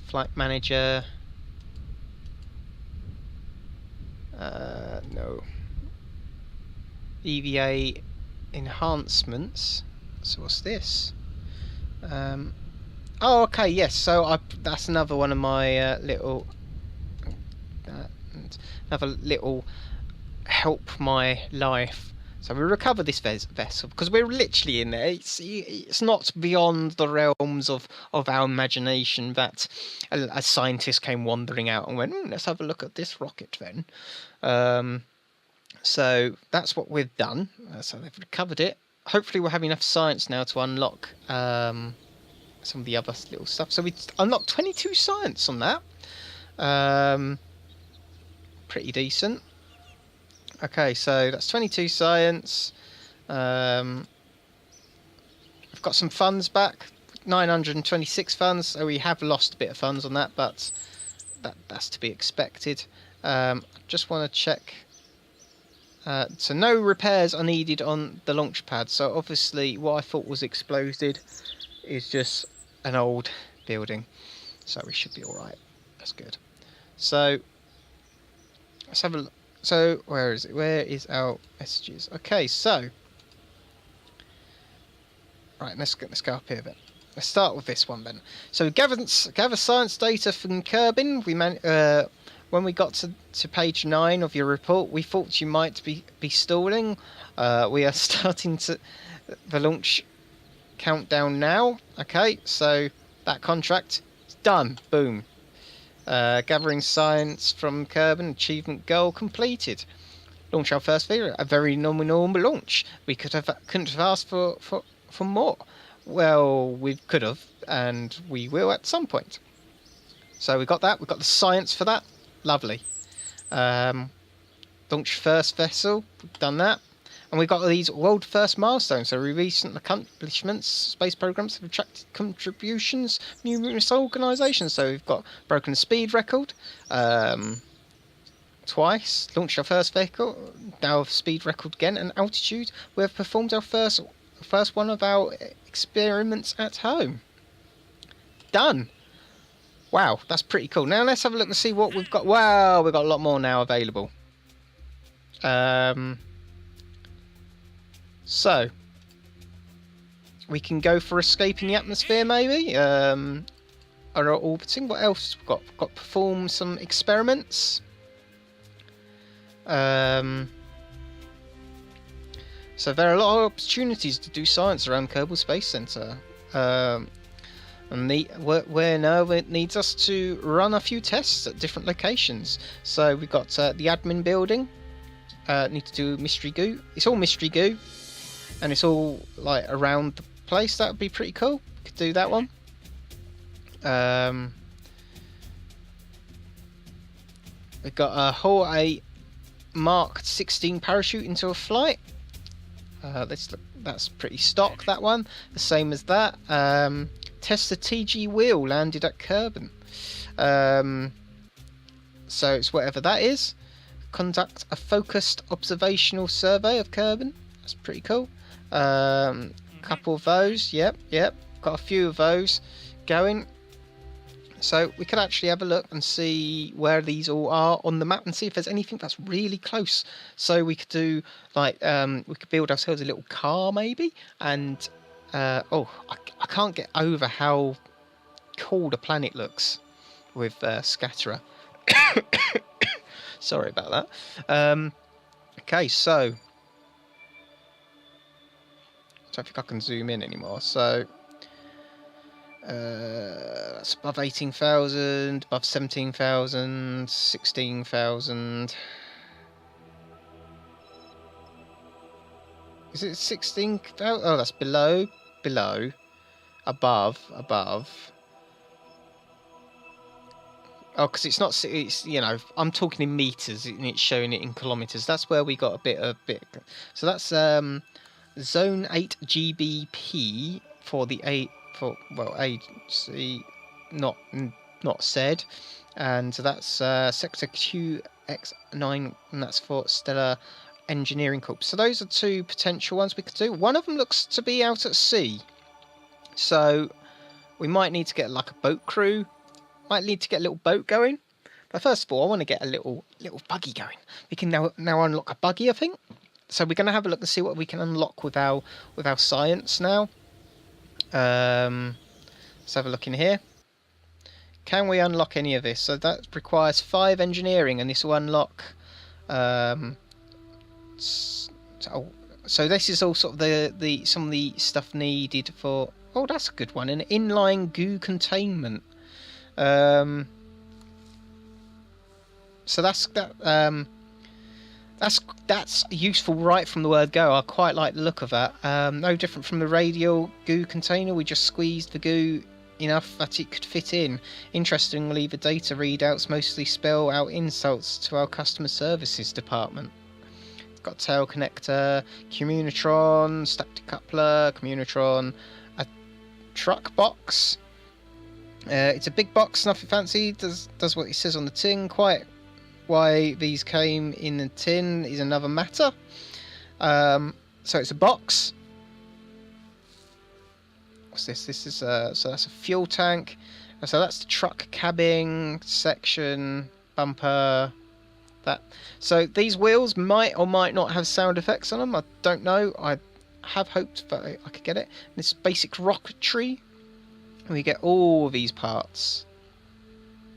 flight manager. No. EVA enhancements. So what's this? Oh, okay, yes. So that's another one of my another little help my life. So we recover this vessel because we're literally in there. It's not beyond the realms of our imagination that a scientist came wandering out and went, let's have a look at this rocket then. So that's what we've done. So they've recovered it. Hopefully we'll have enough science now to unlock some of the other little stuff. So we unlocked 22 science on that. Pretty decent. Okay, so that's 22 science. I've got some funds back, 926 funds. So we have lost a bit of funds on that, but that's to be expected. Just want to check. So no repairs are needed on the launch pad. So obviously, what I thought was exploded is just an old building. So we should be all right. That's good. So let's have a look. So where is it? Where is our messages? Okay, so right, let's go up here then. Let's start with this one then. So gather science data from Kerbin. When we got to page 9 of your report, we thought you might be stalling. We are starting the launch countdown now. Okay, so that contract is done. Boom. Gathering science from Kerbin, achievement goal completed. Launch our first vehicle, a very normal launch. We couldn't have asked for more. Well, we could have, and we will at some point. So we got that. We got the science for that. Lovely. Launch first vessel. We've done that. And we've got these world first milestones. So recent accomplishments, space programs have attracted contributions, numerous organisations. So we've got broken the speed record twice, launched our first vehicle, now speed record again, and altitude. We have performed our first one of our experiments at home. Done. Wow, that's pretty cool. Now let's have a look and see what we've got. Wow, we've got a lot more now available. So we can go for escaping the atmosphere, maybe. Or orbiting. What else we've got? We've got perform some experiments. So there are a lot of opportunities to do science around Kerbal Space Center. And where now it needs us to run a few tests at different locations. So we've got the admin building. Need to do mystery goo. It's all mystery goo, and it's all like around the place. That would be pretty cool. Could do that one. We've got a haul a Mark 16 parachute into a flight. That's pretty stock. That one, the same as that. Test the TG wheel landed at Kerbin. So it's whatever that is. Conduct a focused observational survey of Kerbin. That's pretty cool. Couple of those. Yep. Got a few of those going. So we could actually have a look and see where these all are on the map and see if there's anything that's really close. So we could do like we could build ourselves a little car maybe. And I can't get over how cool the planet looks with Scatterer. Sorry about that. Okay, so I don't think I can zoom in anymore. So That's above 18,000, above 17,000, 16,000. Is it 16,000? Oh, that's below, above. Oh, because it's not. It's, you know, I'm talking in meters and it's showing it in kilometers. That's where we got a bit. So that's zone 8 GBP for the agency, not said, and so that's sector QX9, and that's for Stellar Engineering Corp. So those are two potential ones we could do. One of them looks to be out at sea, so we might need to get like a boat crew. Might need to get a little boat going. But first of all, I want to get a little buggy going. We can now unlock a buggy, I think. So we're going to have a look and see what we can unlock with our science now. Let's have a look in here. Can we unlock any of this? So that requires 5 engineering, and this will unlock. So this is all sort of the some of the stuff needed for. Oh, that's a good one. An inline goo containment. So that's useful right from the word go. I quite like the look of that. No different from the radial goo container. We just squeezed the goo enough that it could fit in. Interestingly, the data readouts mostly spell out insults to our customer services department. It's got tail connector, communitron, stacked decoupler, communitron, a truck box. It's a big box, nothing fancy. Does what it says on the tin. Quite why these came in the tin is another matter. So it's a box. What's this? This is so that's a fuel tank. So that's the truck cabin section, bumper. That. So these wheels might or might not have sound effects on them. I don't know. I have hoped that I could get it. This basic rocketry. We get all these parts.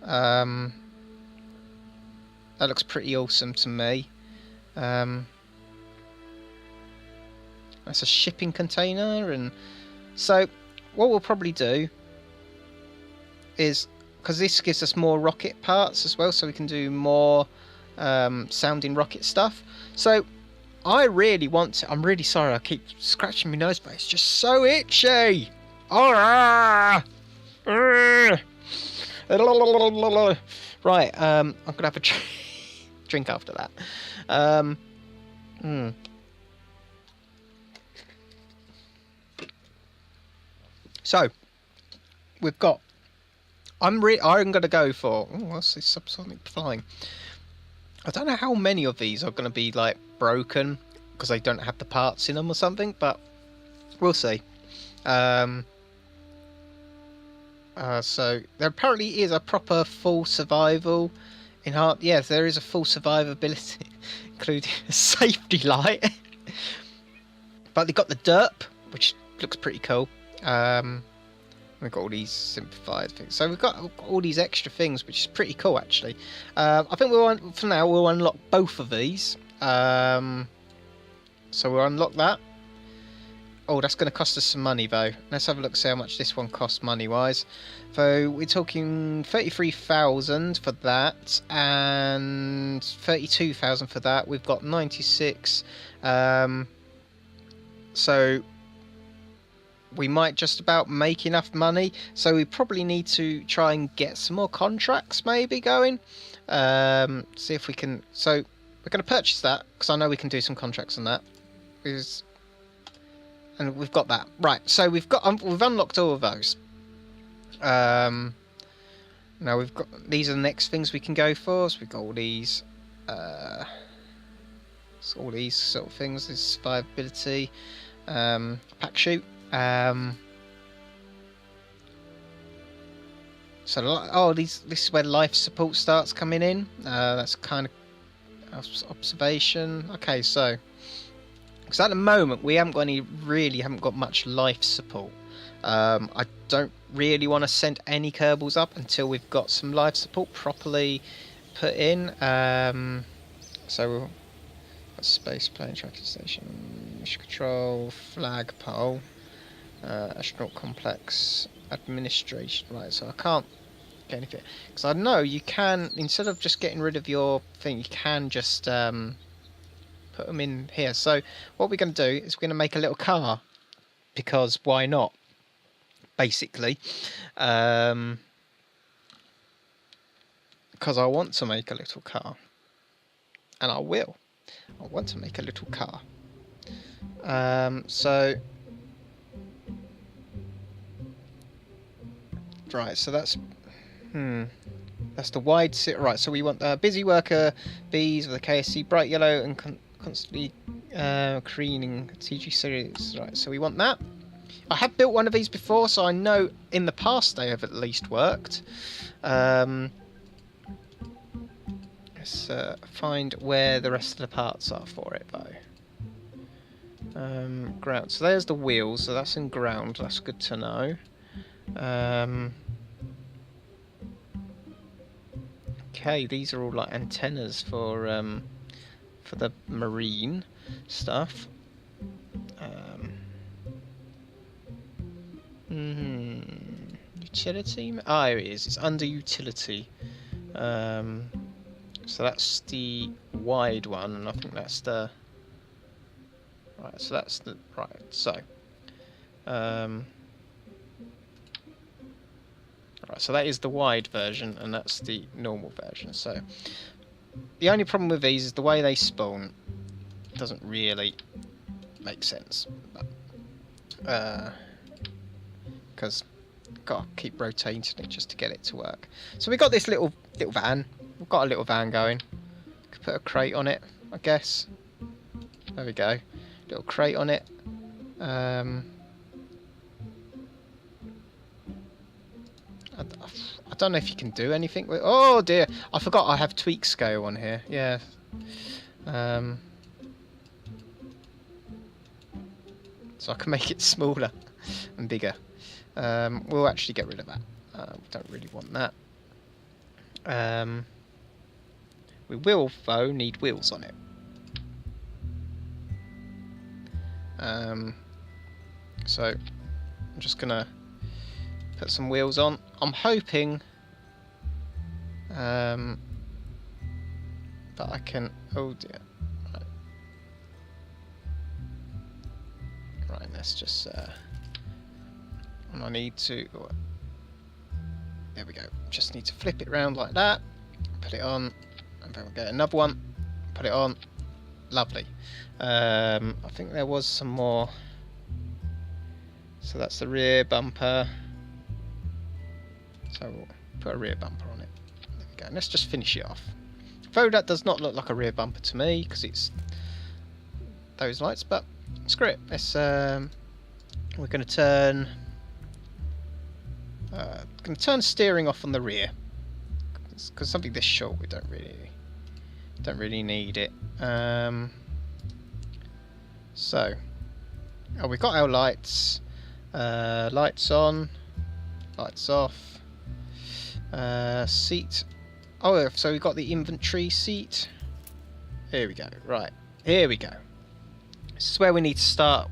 That looks pretty awesome to me. That's a shipping container, and so what we'll probably do is, because this gives us more rocket parts as well, so we can do more sounding rocket stuff. So I really want to. I'm really sorry. I keep scratching my nose, but it's just so itchy. Right, I'm gonna have a drink after that. So we've got. I'm gonna go for. Oh, what's this subsonic flying? I don't know how many of these are gonna be like broken because they don't have the parts in them or something, but we'll see. So there apparently is a proper full survival enhanced. Yes, there is a full survivability, including a safety light. But they got the derp, which looks pretty cool. We've got all these simplified things. So we've got all these extra things, which is pretty cool actually. I think for now we'll unlock both of these. So we'll unlock that. Oh, that's going to cost us some money though. Let's have a look, see how much this one costs money wise. So we're talking 33,000 for that and 32,000 for that. We've got 96. So we might just about make enough money. So we probably need to try and get some more contracts maybe going. See if we can. So we're going to purchase that because I know we can do some contracts on that. And we've got that right. So we've unlocked all of those. Now we've got these are the next things we can go for. So we've got all these sort of things. This survivability, pack shoot. So this is where life support starts coming in. That's kind of observation. Okay, so. Because at the moment we haven't got much life support. I don't really want to send any Kerbals up until we've got some life support properly put in. So we've got space plane tracking station, mission control, flagpole, astronaut complex, administration. Right, so I can't get anything. Because I know you can, instead of just getting rid of your thing, you can just put them in here. So what we're going to do is we're going to make a little car. Because why not? Basically. Because I want to make a little car. And I will. I want to make a little car. So... Right, so that's... That's the wide sit. Right, so we want busy worker bees with a KSC bright yellow and constantly careening TG series. Right, so we want that. I have built one of these before, so I know in the past they have at least worked. Let's find where the rest of the parts are for it, though. Ground. So there's the wheels, so that's in ground. That's good to know. Okay, these are all like antennas for the marine stuff. Utility? Ah, here it is. It's under utility. So that's the wide one, and I think that's the... Right, so that's the... Right, so... Right, so that is the wide version, and that's the normal version. So the only problem with these is the way they spawn doesn't really make sense. Because gotta keep rotating it just to get it to work. So we got this little van. We've got a little van going. Could put a crate on it, I guess. There we go. Little crate on it. I don't know if you can do anything with... Oh dear, I forgot I have tweak scale on here. Yeah. So I can make it smaller and bigger. We'll actually get rid of that. We don't really want that. We will, though, need wheels on it. So I'm just gonna put some wheels on. I'm hoping that I can... Oh dear. Right, let's just... and I need to... There we go. Just need to flip it around like that. Put it on. And then we'll get another one. Put it on. Lovely. I think there was some more. So that's the rear bumper. So we'll put a rear bumper on it. There we go. And let's just finish it off. Though that does not look like a rear bumper to me, because it's those lights, but screw it. Let's we're going to turn steering off on the rear, because something this short we don't really need it. So we've got our lights, lights on, lights off, seat. Oh, so we've got the inventory seat. Here we go. Right, here we go. This is where we need to start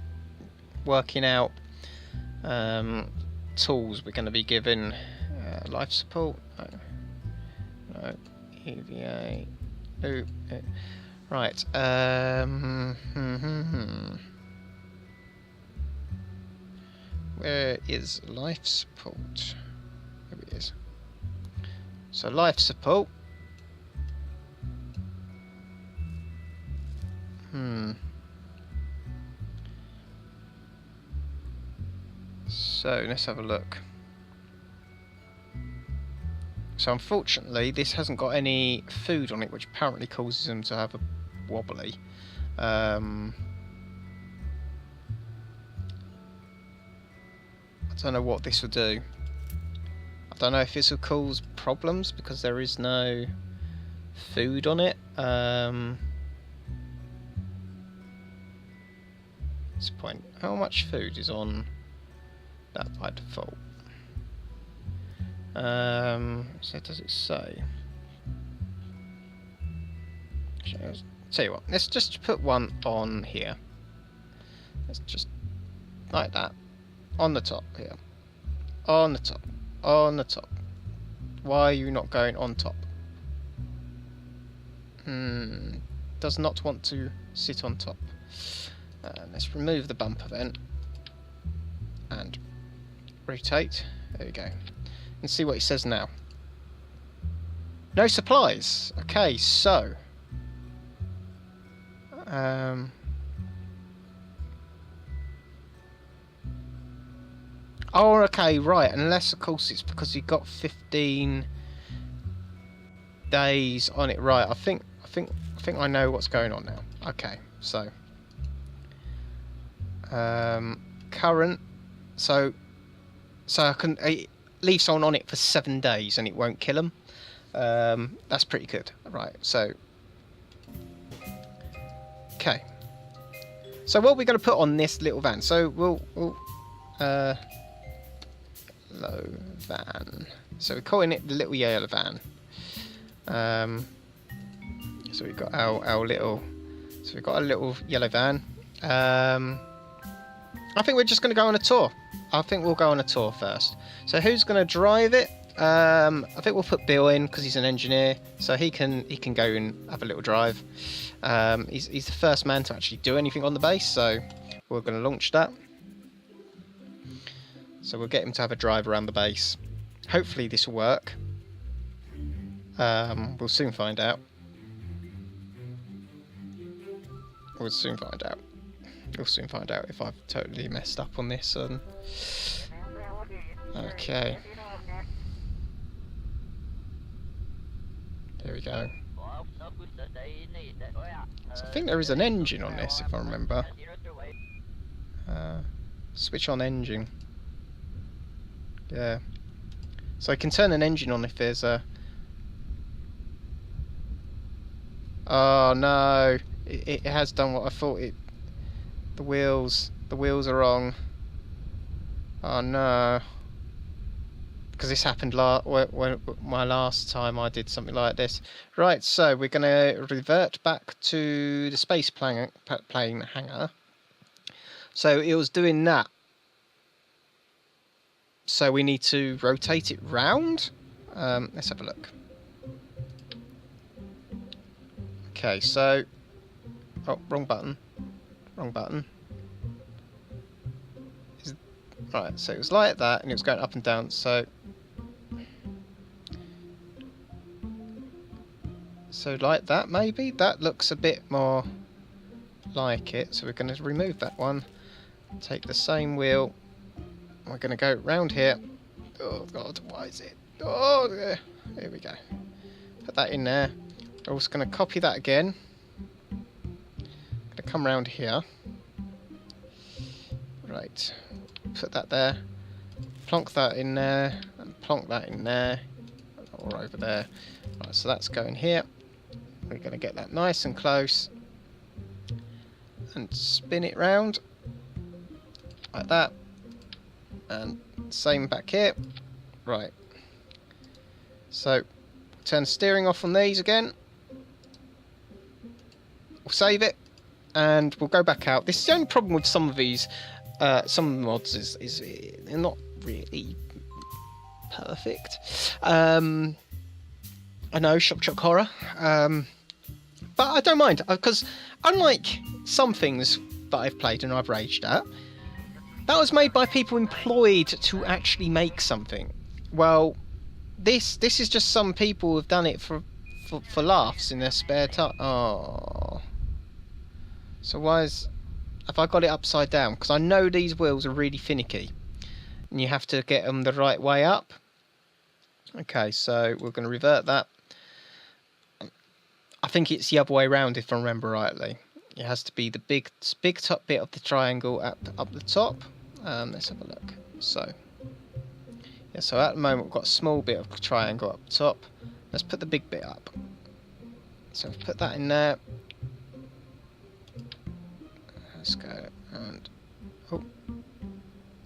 working out tools we're going to be given. Life support. No. EVA. Oh, right. Where is life support? Here it is. So life support. So let's have a look. So unfortunately this hasn't got any food on it, which apparently causes them to have a wobbly. I don't know what this will do. I don't know if this will cause problems because there is no food on it. What's the point? How much food is on that by default? So does it say? Tell you what, let's just put one on here. Let's just like that on the top here. On the top. On the top. Why are you not going on top? Does not want to sit on top. Let's remove the bumper then. And rotate. There we go. And see what it says now. No supplies. Okay, so... Oh, okay, right. Unless, of course, it's because you got 15 days on it. Right. I think I know what's going on now. Okay, so current. So I can leave someone on it for 7 days and it won't kill them. That's pretty good. Right. So okay. So what we're going to put on this little van? So we'll low van. So we're calling it the little yellow van. So we've got our little. So we've got a little yellow van. I think we're just going to go on a tour. I think we'll go on a tour first. So who's going to drive it? I think we'll put Bill in because he's an engineer, so he can go and have a little drive. He's the first man to actually do anything on the base, so we're going to launch that. So we'll get him to have a drive around the base. Hopefully this will work. We'll soon find out. We'll soon find out. We'll soon find out if I've totally messed up on this. Okay. There we go. So I think there is an engine on this, if I remember. Switch on engine. Yeah. So I can turn an engine on if there's a... Oh no! It has done what I thought it... The wheels are wrong. Oh no. Because this happened when my last time I did something like this. Right, so we're going to revert back to the space plane hangar. So it was doing that. So we need to rotate it round. Let's have a look. Okay, so... Oh, wrong button. Wrong button. Right, so it was like that, and it was going up and down, so... So like that, maybe? That looks a bit more like it, so we're going to remove that one. Take the same wheel. We're going to go round here. Oh god, why is it? Oh, there. Here we go. Put that in there. We're also going to copy that again. Going to come round here. Right. Put that there. Plonk that in there. And plonk that in there. Or over there. Right, so that's going here. We're going to get that nice and close. And spin it round. Like that. And same back here. Right. So, turn steering off on these again. We'll save it. And we'll go back out. This is the only problem with some of these. Some of the mods is they're not really perfect. I know, shock horror. But I don't mind, because unlike some things that I've played and I've raged at, that was made by people employed to actually make something. Well, this is just some people who've done it for laughs in their spare time. Oh. So have I got it upside down? Because I know these wheels are really finicky. And you have to get them the right way up. Okay, so we're going to revert that. I think it's the other way around if I remember rightly. It has to be the big top bit of the triangle up the top. Let's have a look. So, yeah, so at the moment we've got a small bit of triangle up top. Let's put the big bit up. So put that in there. Let's go and oh,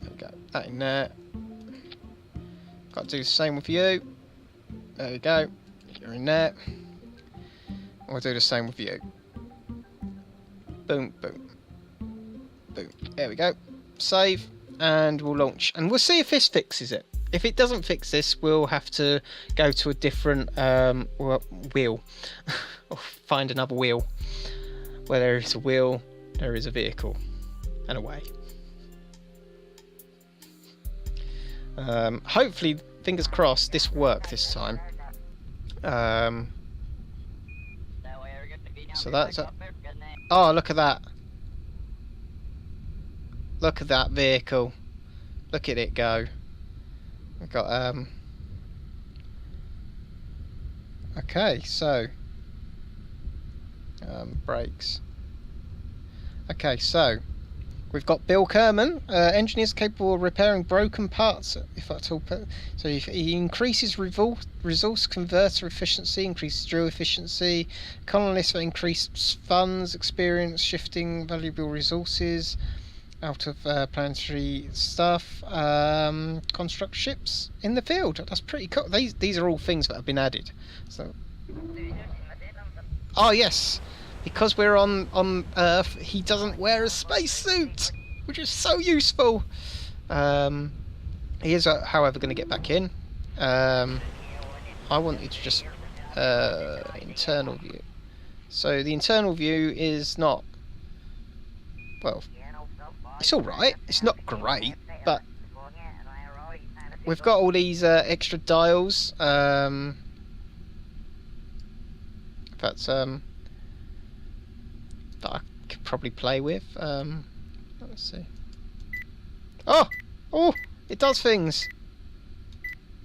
there we go. That in there. Got to do the same with you. There we go. You're in there. We'll do the same with you. Boom, boom, boom. There we go. Save, and we'll launch, and we'll see if this fixes it. If it doesn't fix this, we'll have to go to a different wheel, or find another wheel. Where there is a wheel, there is a vehicle, and away. Hopefully, fingers crossed, this will work this time. So that's a... Oh, look at that. Look at that vehicle. Look at it go. We've got okay, so brakes. Okay, so we've got Bill Kerman, engineers capable of repairing broken parts, if at all. So he increases resource converter efficiency, increases drill efficiency, colonists for increased funds, experience shifting valuable resources out of planetary stuff, construct ships in the field. That's pretty cool. These are all things that have been added. So, oh yes, because we're on Earth, he doesn't wear a spacesuit, which is so useful. He is, however, going to get back in. I want you to just internal view. So the internal view is not, well, it's alright, it's not great, but we've got all these extra dials that I could probably play with. Let's see. Oh! Oh! It does things!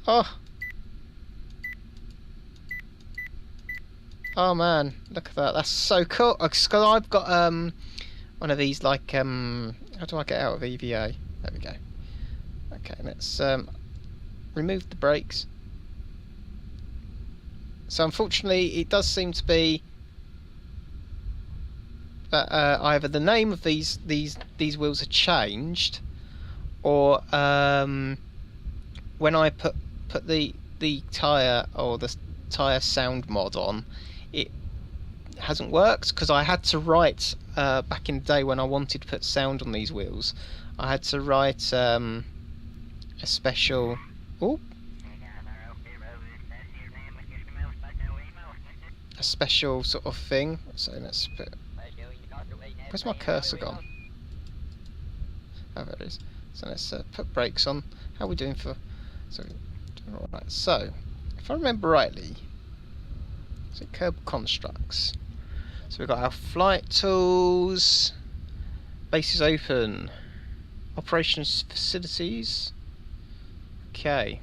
Oh! Oh man, look at that, that's so cool. Cause I've got one of these, like, how do I get out of EVA? There we go. Okay, let's remove the brakes. So unfortunately, it does seem to be that either the name of these wheels are changed, or when I put the tyre or the tyre sound mod on, it hasn't worked, because I had to write back in the day when I wanted to put sound on these wheels, I had to write a special sort of thing. So let's put, where's my cursor gone? Oh, there it is. So let's put brakes on. How are we doing for, so doing all right. So if I remember rightly, is it Kerbal Constructs? So we've got our flight tools, base is open, operations facilities. Okay.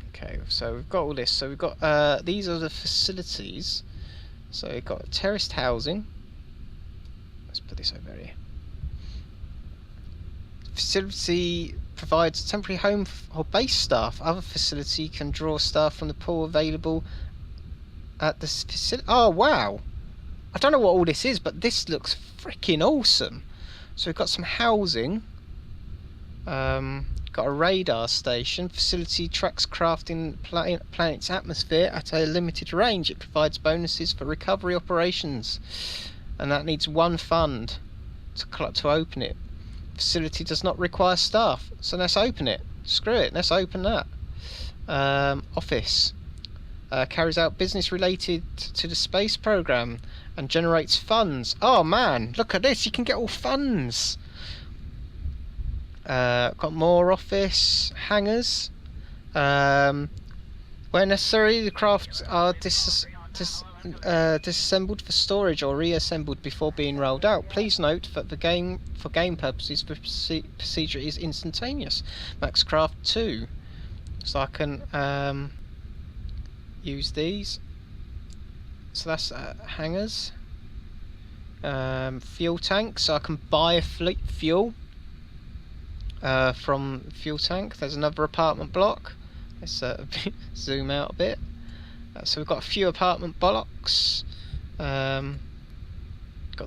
Okay, so we've got all this. So we've got these are the facilities. So we've got terraced housing. Let's put this over here. Facility provides temporary home or base staff. Other facility can draw staff from the pool available at this facility. Oh wow! I don't know what all this is, but this looks freaking awesome. So we've got some housing. Got a radar station. Facility tracks craft in planet's atmosphere at a limited range. It provides bonuses for recovery operations, and that needs one fund to open it. Facility does not require staff, so let's open it. Screw it, let's open that. Office carries out business related to the space program and generates funds. Oh man, look at this, you can get all funds. Got more office hangars. Where necessary, the crafts are disassembled for storage or reassembled before being rolled out. Please note that for game purposes, the procedure is instantaneous. Max Craft 2. So I can use these. So that's hangars. Fuel tank, so I can buy a fleet fuel from fuel tank. There's another apartment block. Let's zoom out a bit. So we've got a few apartment blocks. Got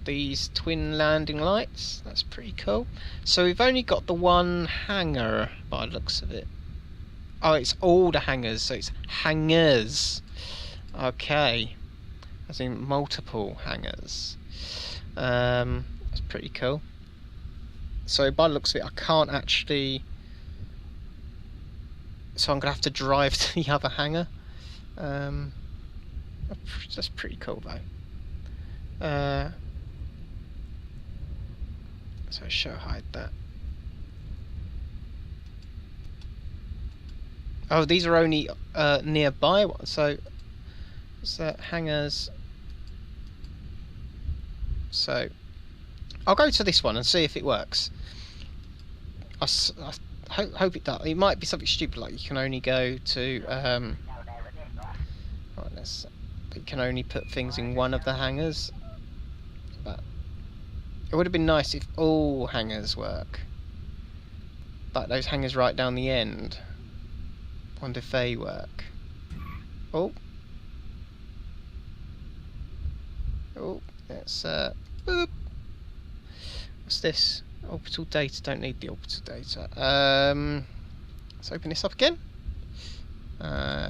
these twin landing lights. That's pretty cool. So we've only got the one hangar by the looks of it. Oh, it's all the hangars. So it's hangars. Okay. As in multiple hangars. That's pretty cool. So by the looks of it, I can't actually. So I'm gonna have to drive to the other hangar. That's pretty cool though. So show hide that. Oh, these are only nearby. So what's that? Hangars. So I'll go to this one and see if it works. I hope it does. It might be something stupid like you can only go to. Right, you can only put things in one of the hangars. But it would have been nice if all hangars work. But those hangars right down the end. Wonder if they work. Oh. Oh, that's boop. What's this? Orbital data. Don't need the orbital data. Let's open this up again.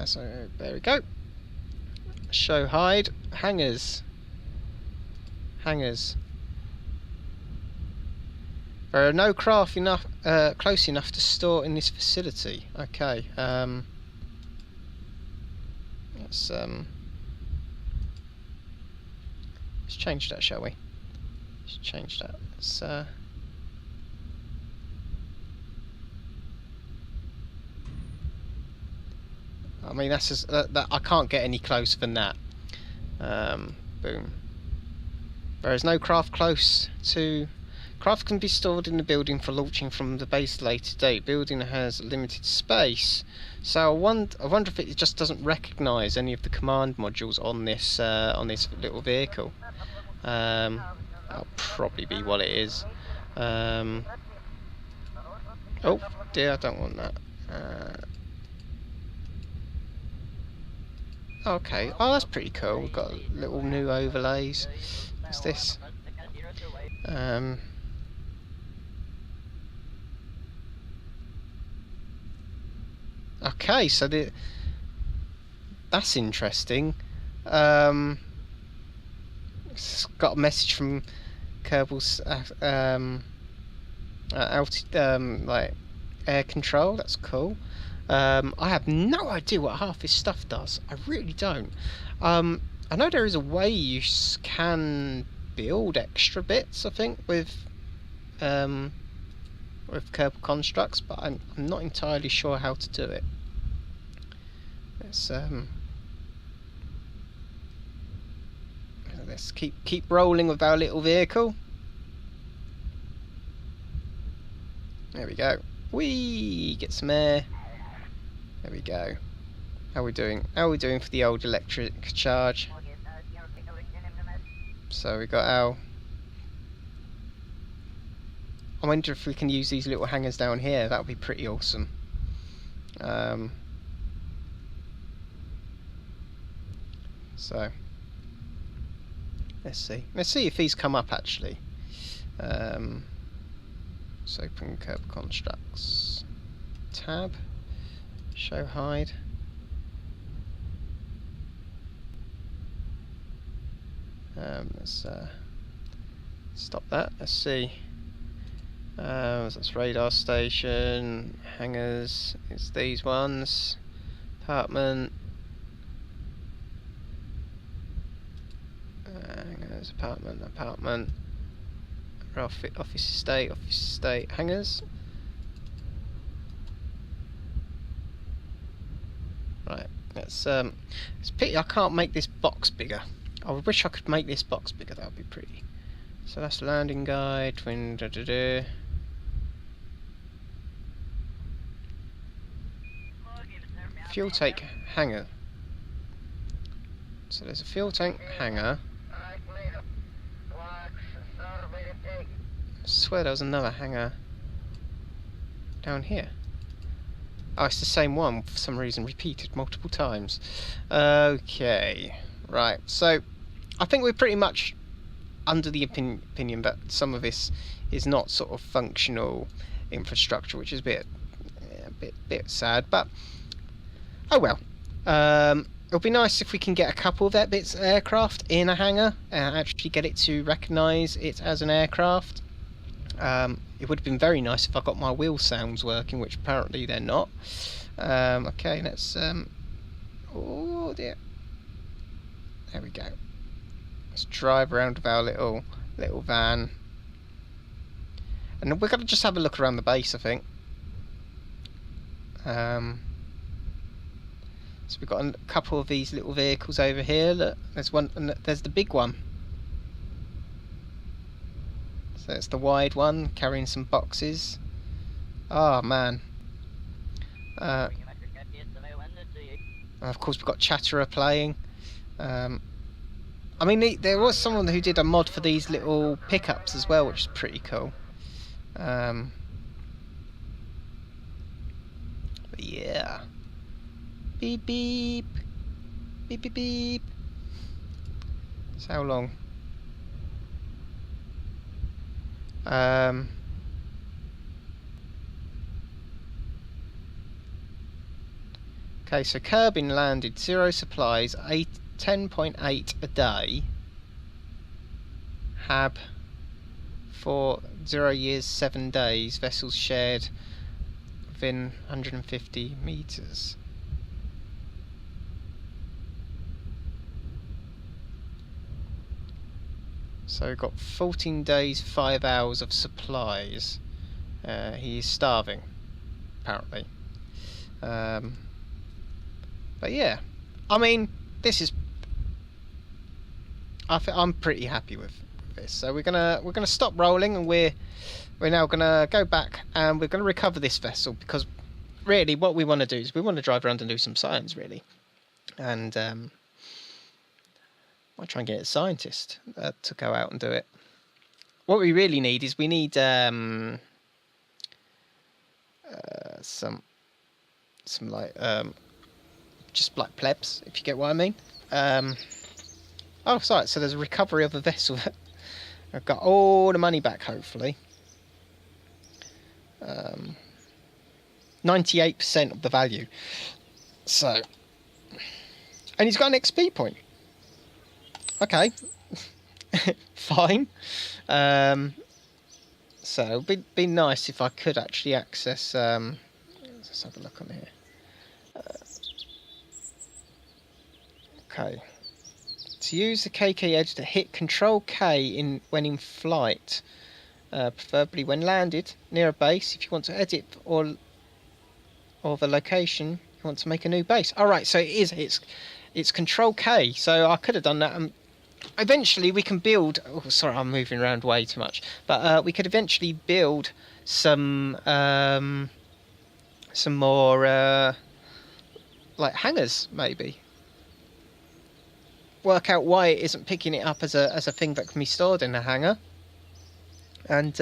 So there we go. Show hide hangars. Hangars. There are no craft close enough to store in this facility. Okay. Let's change that, shall we? Let's change that. Let's I mean, that's just, that I can't get any closer than that. Boom. There is no craft close to. Craft can be stored in the building for launching from the base later date. Building has limited space, so I wonder if it just doesn't recognise any of the command modules on this little vehicle. That'll probably be what it is. Oh dear, I don't want that. Okay, oh that's pretty cool. We've got little new overlays. What's this? Okay, so that's interesting. It's got a message from Kerbal's like air control. That's cool. I have no idea what half this stuff does. I really don't. I know there is a way you can build extra bits, I think, with Kerbal constructs, but I'm not entirely sure how to do it. Let's keep rolling with our little vehicle. There we go. Whee! Get some air. There we go. How are we doing? How are we doing for the old electric charge? So we got our. I wonder if we can use these little hangars down here. That would be pretty awesome. So let's see. Let's see if these come up actually. Let's open Kerbal constructs. Tab. Show hide. Let's stop that. Let's see. That's radar station, hangars. It's these ones. Apartment. Hangars. Apartment. Office estate. Hangars. Right. It's pity I can't make this box bigger. I wish I could make this box bigger. That would be pretty. So that's landing guide. Twin. Fuel tank hangar. So there's a fuel tank hangar. I swear there was another hangar down here. Oh, it's the same one for some reason, repeated multiple times. Okay, right. So I think we're pretty much under the opinion that some of this is not sort of functional infrastructure, which is a bit sad. But oh well. It'll be nice if we can get a couple of that bits of aircraft in a hangar and actually get it to recognise it as an aircraft. It would have been very nice if I got my wheel sounds working, which apparently they're not. Okay, let's... oh dear. There we go. Let's drive around with our little van. And we're going to just have a look around the base, I think. So we've got a couple of these little vehicles over here. Look, there's one, and there's the big one. So it's the wide one carrying some boxes. Oh man. And of course we've got Chatterer playing. I mean, there was someone who did a mod for these little pickups as well, which is pretty cool. But yeah. Beep beep. Beep beep beep. So how long? Okay, so Kerbin landed 0 supplies, 10.8 a day. Hab for 0 years, 7 days. Vessels shared within 150 meters. So we've got 14 days, 5 hours of supplies. He is starving, apparently. But yeah, I mean, this is. I'm pretty happy with this. So we're gonna stop rolling, and we're now gonna go back and we're gonna recover this vessel, because really what we want to do is we want to drive around and do some science, really, and I'll try and get a scientist to go out and do it. What we really need is we need some like just like plebs, if you get what I mean. Oh, sorry. So there's a recovery of a vessel. I've got all the money back, hopefully. 98% of the value. So, and he's got an XP point. Okay, fine. So it'd be nice if I could actually access. Let's have a look on here. Okay. To use the KK Edge to hit Control K when in flight, preferably when landed near a base. If you want to edit or the location, you want to make a new base. All right, so it's Control K. So I could have done that. Eventually we can build. Oh, sorry, I'm moving around way too much. But we could eventually build some more like hangars, maybe. Work out why it isn't picking it up as a thing that can be stored in a hangar, and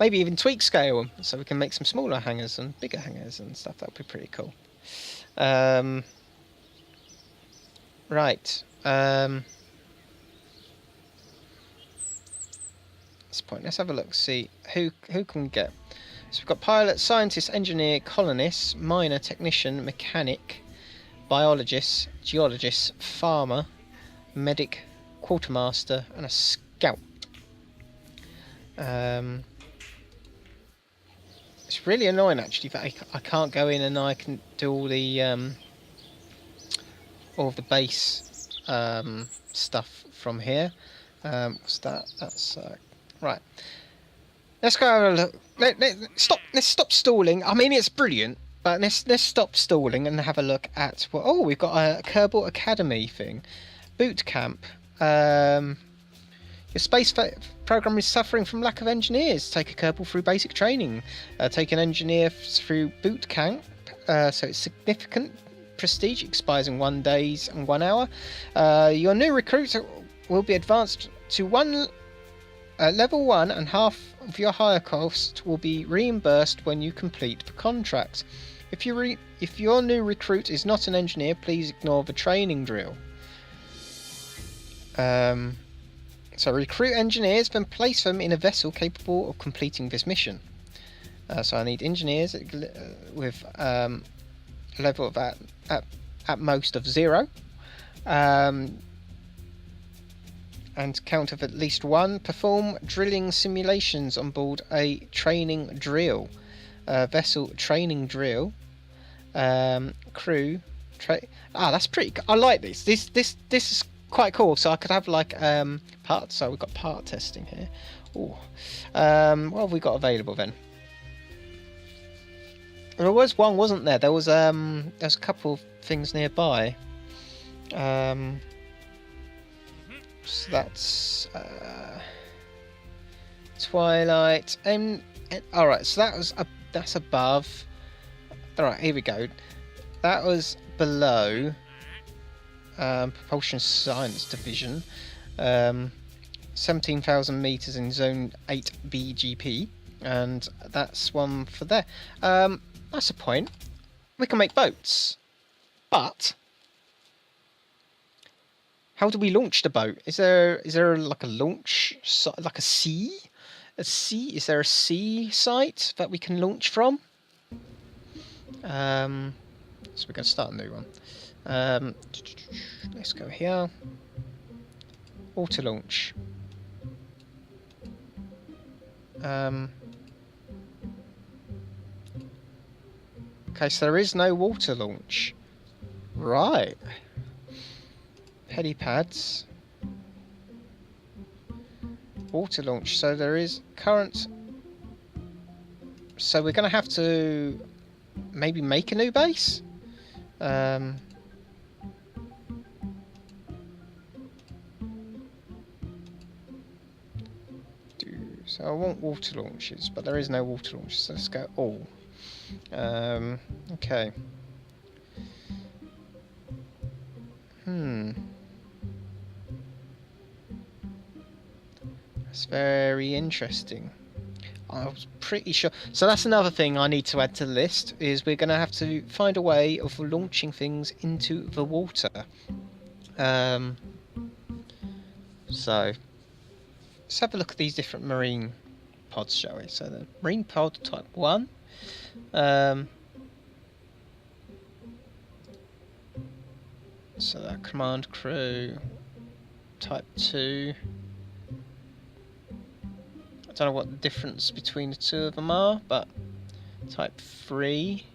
maybe even tweak scale them so we can make some smaller hangars and bigger hangars and stuff. That would be pretty cool. Right. This point, let's have a look. See who can we get. So we've got pilot, scientist, engineer, colonist, miner, technician, mechanic, biologist, geologist, farmer, medic, quartermaster, and a scout. It's really annoying actually that I can't go in and I can do all of the base stuff from here. What's that? That's right. Let's go have a look. Let's stop stalling. I mean, it's brilliant, but let's stop stalling and have a look at what. Oh, we've got a Kerbal Academy thing. Boot camp. Your space program is suffering from lack of engineers. Take a Kerbal through basic training. Take an engineer through boot camp. So it's significant prestige. Expires in 1 day and 1 hour. Your new recruits will be advanced to level 1, and half of your hire cost will be reimbursed when you complete the contract. If your new recruit is not an engineer, please ignore the training drill. So recruit engineers, then place them in a vessel capable of completing this mission. So I need engineers with a level of at most of 0. and count of at least one. Perform drilling simulations on board a training drill. Vessel training drill. Crew. That's pretty. I like this. This is quite cool. So I could have like parts. So we've got part testing here. Ooh. What have we got available then? There was one, wasn't there? There's a couple of things nearby. So that's Twilight. All right. So that's above. All right. Here we go. That was below. Propulsion Science Division. 17,000 meters in Zone 8 BGP, and that's one for there. That's a point. We can make boats, but how do we launch the boat? Is there like a launch, like a sea? Is there a sea site that we can launch from? So we're going to start a new one. Let's go here. Auto launch. Okay, so there is no water launch. Right. Helipads. Water launch. So there is current. So we're going to have to maybe make a new base. So I want water launches, but there is no water launches, so let's go all. Okay. That's very interesting. I was pretty sure. So that's another thing I need to add to the list, is we're going to have to find a way of launching things into the water. So let's have a look at these different marine pods, shall we? So the marine pod type 1. So that command crew type 2. I don't know what the difference between the two of them are, but type 3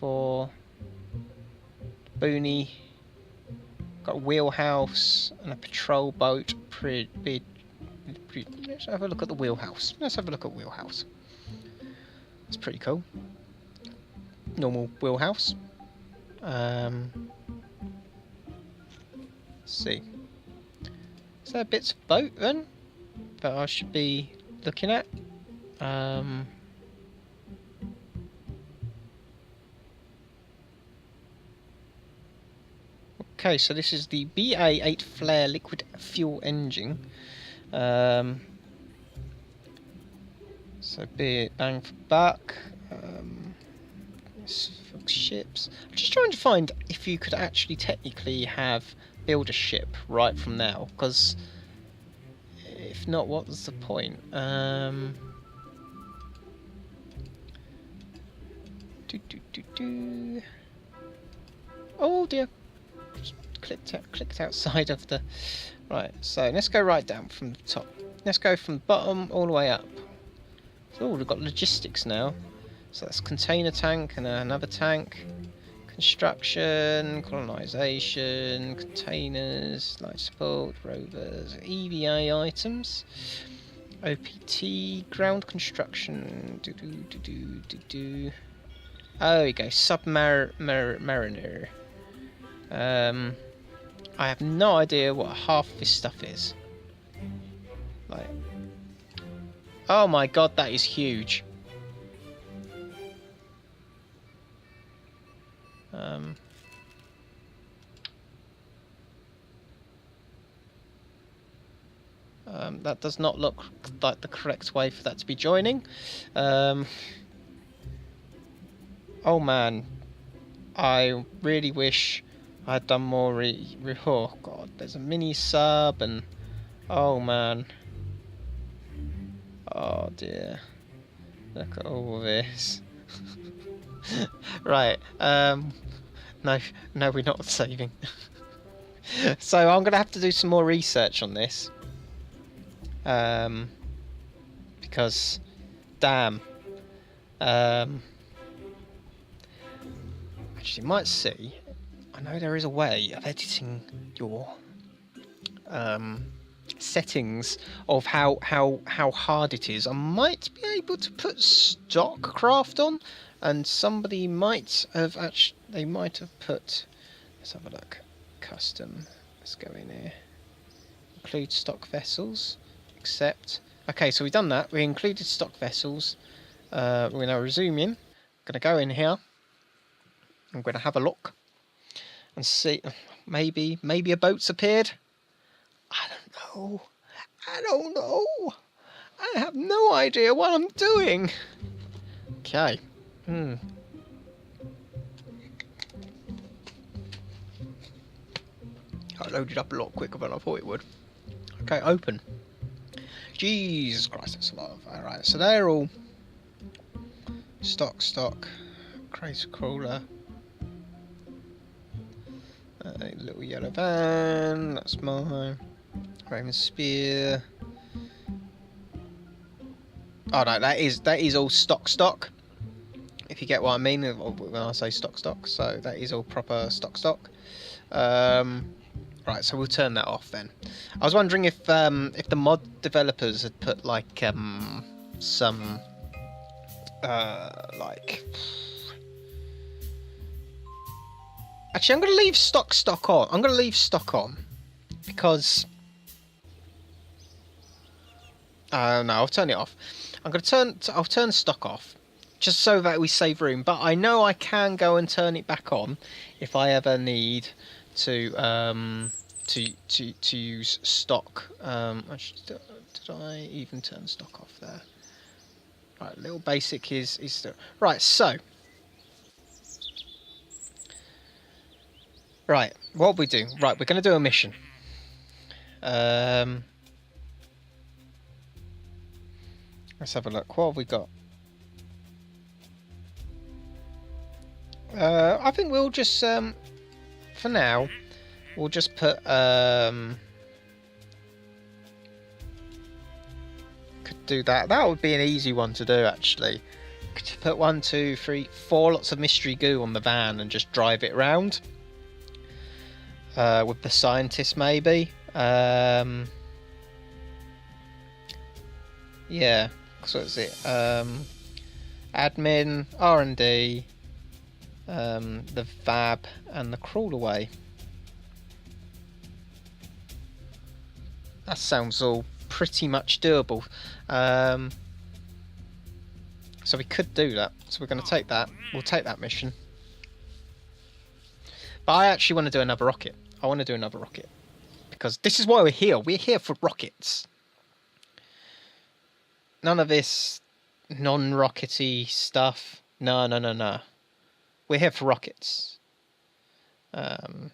for Booney. Got a wheelhouse and a patrol boat. Let's have a look at the wheelhouse. Let's have a look at wheelhouse. That's pretty cool. Normal wheelhouse. Let's see. Is there bits of boat then that I should be looking at? Okay, so this is the BA-8 flare liquid fuel engine. So bang for buck. Ships. I'm just trying to find if you could actually technically build a ship right from now, because if not, what was the point? Oh dear. Clicked outside of the. Right, so let's go right down from the top. Let's go from the bottom all the way up. So we've got logistics now. So that's container tank and another tank. Construction, colonisation, containers, life support, rovers, EVA items, OPT, ground construction. Oh, there we go. Submariner. I have no idea what half of this stuff is. Like, oh my god, that is huge. That does not look like the correct way for that to be joining. Oh man, I really wish I'd done more oh god, there's a mini sub and oh man. Oh dear. Look at all this. Right, no, we're not saving. So I'm going to have to do some more research on this. Because, damn. Actually, you might see, I know there is a way of editing your settings of how hard it is. I might be able to put stock craft on, and somebody might have actually, they might have put, let's have a look, custom, let's go in here, include stock vessels, accept. Okay, so we've done that, we included stock vessels. We're going to resume in, I'm going to go in here, I'm going to have a look and see, maybe a boat's appeared. I don't know. I have no idea what I'm doing. Okay. I loaded up a lot quicker than I thought it would. Okay, open. Jesus Christ, that's a lot of... Alright, so they're all... Stock. Crazy crawler. A little yellow van, that's mine. Raven spear. Oh no, that is all stock. If you get what I mean when I say stock. So that is all proper stock. Right, so we'll turn that off then. I was wondering if the mod developers had put like some like. Actually, I'm going to leave stock on. I'm going to leave stock on because. No, I'll turn it off. I'll turn stock off, just so that we save room. But I know I can go and turn it back on if I ever need to use stock. Actually, did I even turn stock off there? Right, little basic is still right. So, right, what we do? Right, we're going to do a mission. Let's have a look. What have we got? I think we'll just, for now, we'll just put, could do that. That would be an easy one to do, actually. Could you put 1, 2, 3, 4 lots of mystery goo on the van and just drive it around? With the scientist, maybe? Yeah. So what's it? Admin, R&D, the VAB, and the crawl away. That sounds all pretty much doable. So we could do that. So we're going to take that. We'll take that mission. But I actually want to do another rocket. I want to do another rocket. Because this is why we're here. We're here for rockets. None of this non-rockety stuff. No. We're here for rockets. Have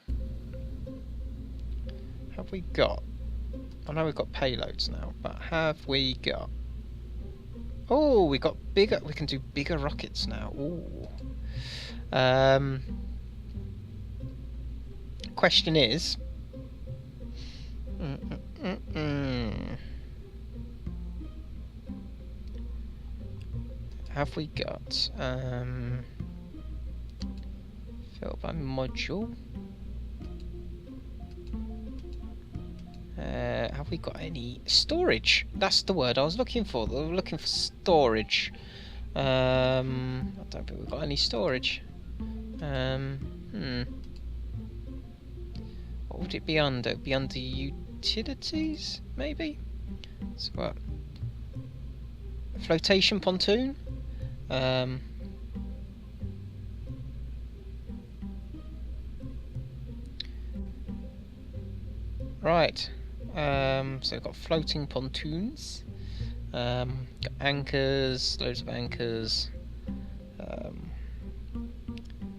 we got... I know we've got payloads now, but have we got... Oh, we got bigger... We can do bigger rockets now. Ooh. Question is... Have we got fill by module? Have we got any storage? That's the word I was looking for. We're looking for storage. I don't think we've got any storage. What would it be under? It'd be under utilities, maybe? So what? Flotation pontoon? Right. So we've got floating pontoons. Got anchors, loads of anchors.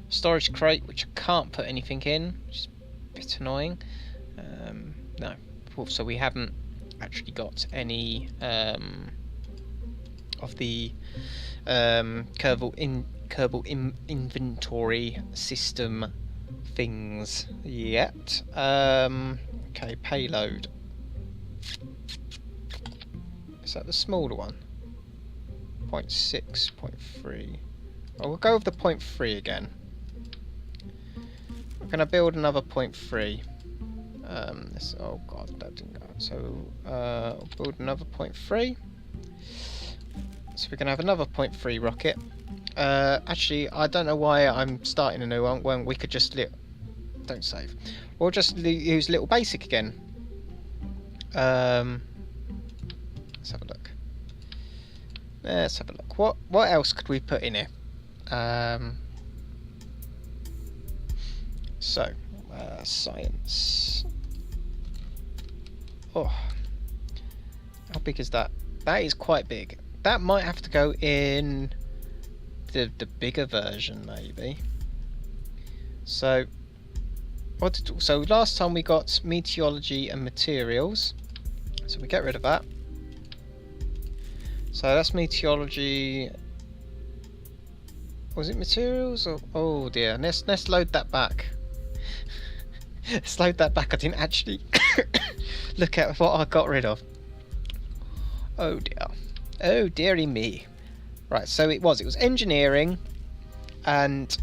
Storage crate, which I can't put anything in, which is a bit annoying. No. So we haven't actually got any of the Kerbal inventory system things yet. Okay, payload. Is that the smaller one? 0.6, 0.3. Well, we'll go with the 0.3 again. We're going to build another 0.3. Oh god, that didn't go. So we'll build another 0.3. So we're going to have another 0.3 rocket. Actually, I don't know why I'm starting a new one when we could just don't save. We'll just use little basic again. Let's have a look. Let's have a look. What else could we put in here? Science. Oh, how big is that? That is quite big. That might have to go in the bigger version, maybe. So, so last time we got meteorology and materials, so we get rid of that. So that's meteorology. Was it materials? Or, oh dear, let's load that back. Let's load that back. I didn't actually look at what I got rid of. Oh dear. Oh dearie me. Right, so it was engineering and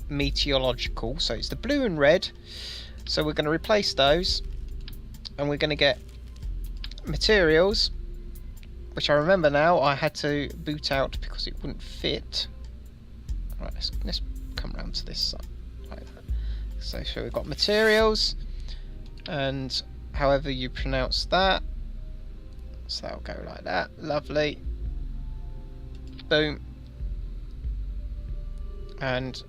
meteorological. So it's the blue and red. So we're going to replace those, and we're going to get materials, which I remember now I had to boot out because it wouldn't fit. Right, let's come round to this side. Like that. So we've got materials, and however you pronounce that. So that'll go like that. Lovely. Boom. And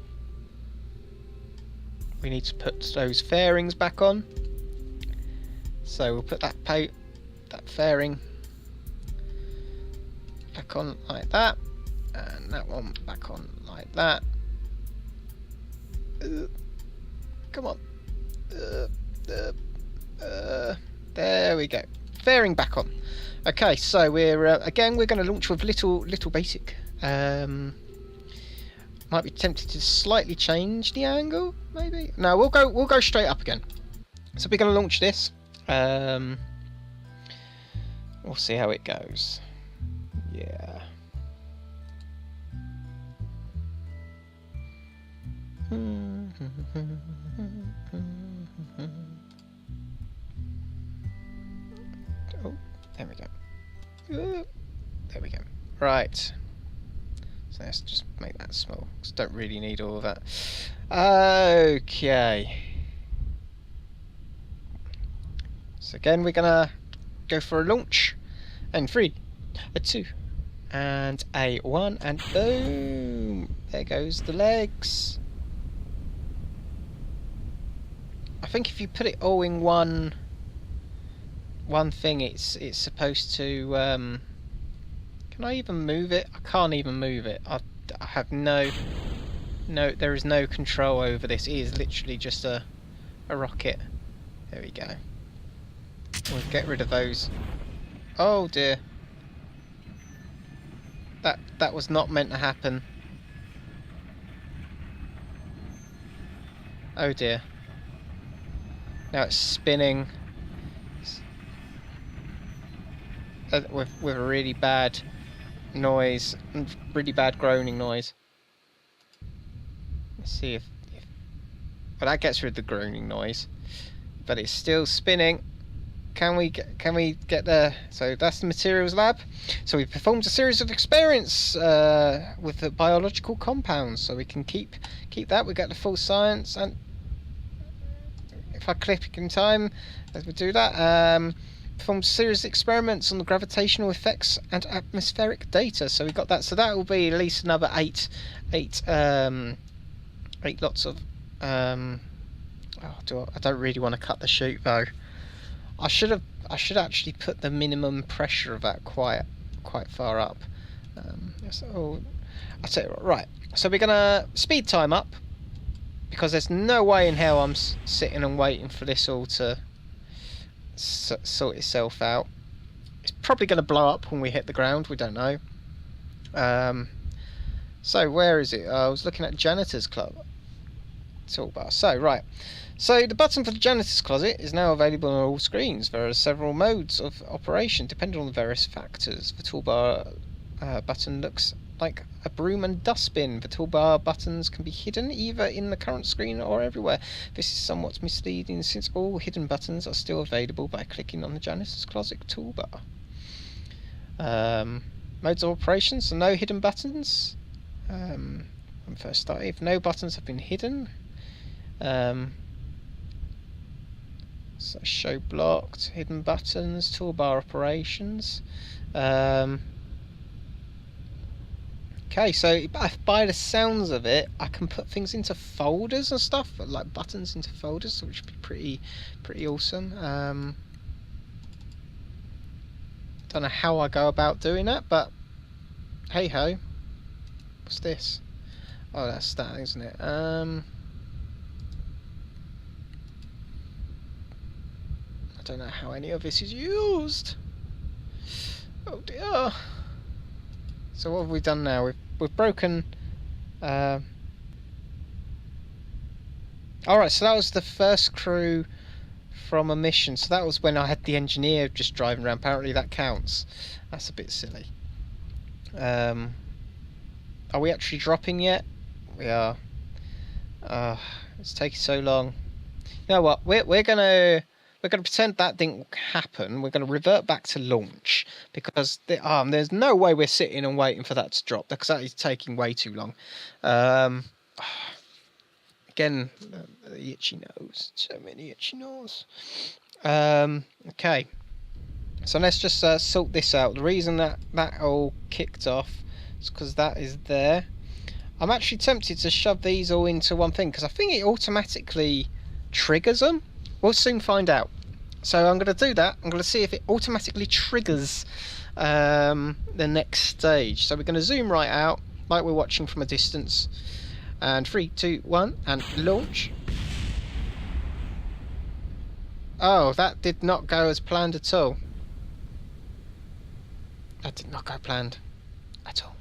we need to put those fairings back on. So we'll put that fairing back on like that, and that one back on like that. Come on. There we go. Fairing back on. Okay, so we're again we're going to launch with little basic. Might be tempted to slightly change the angle, maybe. No, we'll go straight up again. So we're going to launch this. We'll see how it goes. Yeah. Oh, there we go. There we go. Right. So let's just make that small, because don't really need all of that. Okay. So again, we're gonna go for a launch. And 3, a 2, and a 1, and boom! There goes the legs. I think if you put it all in one thing, it's supposed to. Can I even move it? I can't even move it. I have no. There is no control over this. It is literally just a rocket. There we go. We'll get rid of those. Oh dear. That was not meant to happen. Oh dear. Now it's spinning with a really bad noise, really bad groaning noise. Let's see if well, that gets rid of the groaning noise, but it's still spinning. Can we get there? So that's the materials lab. So we performed a series of experiments with the biological compounds. So we can keep that. We get the full science, and if I click in time, as we do that, performed a series of experiments on the gravitational effects and atmospheric data. So we got that. So that will be at least another eight lots of. I don't really want to cut the chute though. I should actually put the minimum pressure of that quite far up. So I tell you what, right. So we're gonna speed time up, because there's no way in hell I'm sitting and waiting for this all to sort itself out. It's probably going to blow up when we hit the ground. We don't know. So where is it? I was looking at Janitor's Club. toolbar. So, right. So the button for the janitor's closet is now available on all screens. There are several modes of operation depending on the various factors. The toolbar button looks like a broom and dustbin. The toolbar buttons can be hidden either in the current screen or everywhere. This is somewhat misleading since all hidden buttons are still available by clicking on the janitor's closet toolbar. Modes of operation, so no hidden buttons. When first started, if no buttons have been hidden, so show blocked, hidden buttons, toolbar operations. Okay, so by the sounds of it, I can put things into folders and stuff, like buttons into folders, which would be pretty awesome. Don't know how I go about doing that, but hey ho. What's this? Oh, that's that, isn't it? I don't know how any of this is used. Oh dear. So what have we done now? We've broken. Alright, so that was the first crew from a mission. So that was when I had the engineer just driving around. Apparently that counts. That's a bit silly. Are we actually dropping yet? We are. It's taking so long. You know what? We're gonna pretend that didn't happen. We're gonna revert back to launch because there's no way we're sitting and waiting for that to drop because that is taking way too long. Again, the itchy nose. So many itchy nose. Okay. So let's just sort this out. The reason that all kicked off is because that is there. I'm actually tempted to shove these all into one thing because I think it automatically triggers them. We'll soon find out. So I'm going to do that. I'm going to see if it automatically triggers the next stage. So we're going to zoom right out like we're watching from a distance. And 3, 2, 1, and launch. Oh, that did not go as planned at all. That did not go planned at all.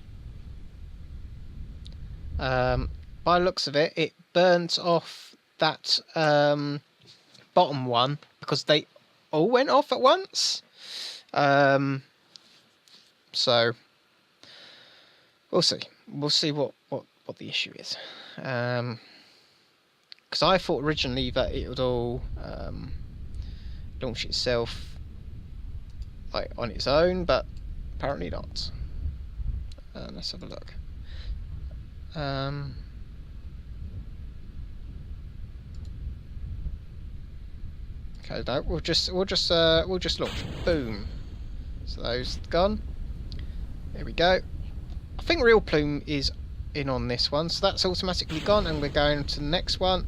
By the looks of it, it burnt off that bottom one because they all went off at once. So we'll see. We'll see what the issue is. Because I thought originally that it would all launch itself like on its own, but apparently not. Let's have a look. Okay, no, we'll just launch. Boom. So those gone. There we go. I think Real Plume is in on this one, so that's automatically gone, and we're going to the next one.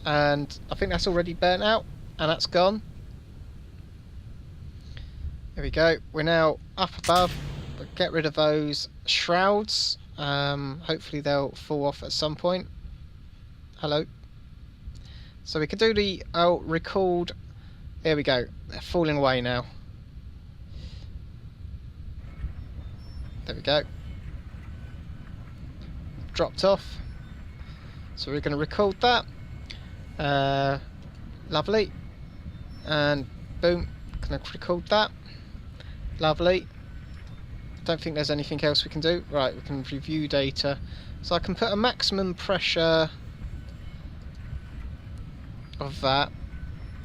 And I think that's already burnt out, and that's gone. There we go. We're now up above. But get rid of those shrouds. Hopefully they'll fall off at some point. Hello. So we can do the record. There we go. They're falling away now. There we go. Dropped off. So we're going to record that. Lovely. And boom. Going to record that. Lovely. Don't think there's anything else we can do. Right, we can review data. So I can put a maximum pressure of that.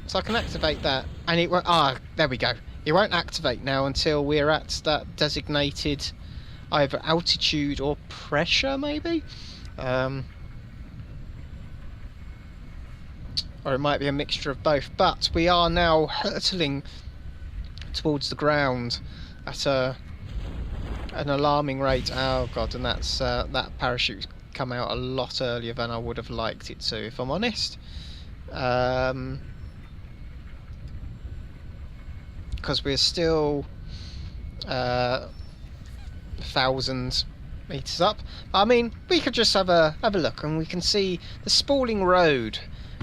So I can activate that. And it won't... there we go. It won't activate now until we're at that designated either altitude or pressure, maybe? Or it might be a mixture of both. But we are now hurtling towards the ground at an alarming rate. Oh god, and that's that parachute's come out a lot earlier than I would have liked it to, if I'm honest. Because we're still 1,000 meters up. I mean, we could just have a look, and we can see the sprawling road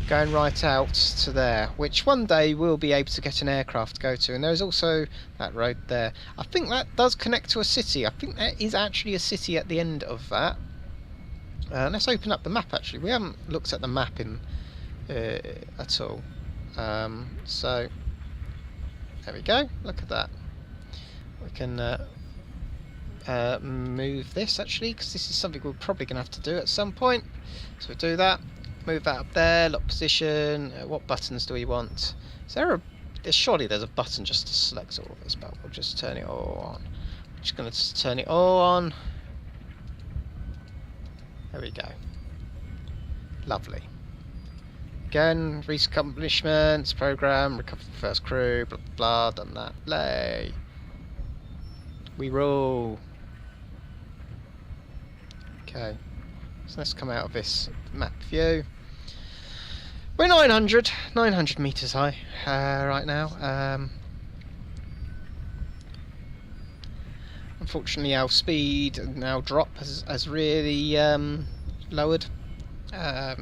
going right out to there, which one day we'll be able to get an aircraft to go to. And there's also that road there. I think that does connect to a city. I think there is actually a city at the end of that. Let's open up the map. Actually, we haven't looked at the map in at all. So there we go. Look at that. We can move this actually, because this is something we're probably going to have to do at some point. So we do that. Move that up there. Lock position. What buttons do we want? Is there a? Surely there's a button just to select all of this, but we'll just turn it all on. I'm just going to turn it all on. There we go. Lovely. Again, recent accomplishments, program, recover the first crew, blah blah, done that. Play. We roll. Okay. So let's come out of this map view. We're 900 meters high right now. Unfortunately, our speed and our drop has really lowered. I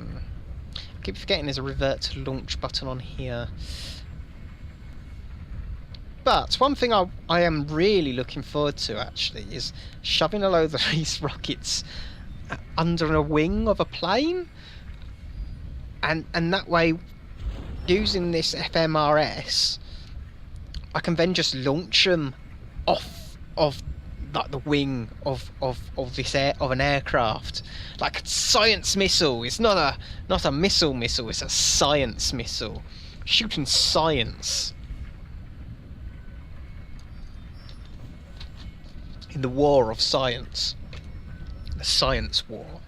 keep forgetting there's a revert to launch button on here. But one thing I am really looking forward to actually is shoving a load of these rockets under a wing of a plane, and that way, using this FMRS, I can then just launch them off of like the wing of an aircraft, like a science missile. It's not a missile, it's a science missile, shooting science in the war of science, the science war.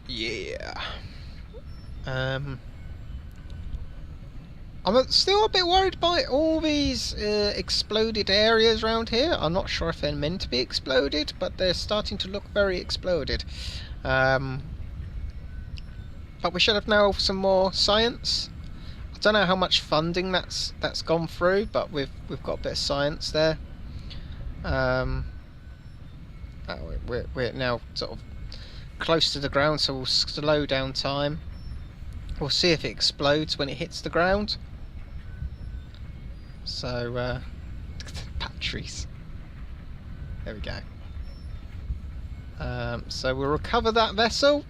Yeah. I'm still a bit worried by all these exploded areas around here. I'm not sure if they're meant to be exploded, but they're starting to look very exploded. But we should have now some more science. I don't know how much funding that's gone through, but we've got a bit of science there. We're now sort of close to the ground, so we'll slow down time. We'll see if it explodes when it hits the ground. So, batteries. There we go. So we'll recover that vessel,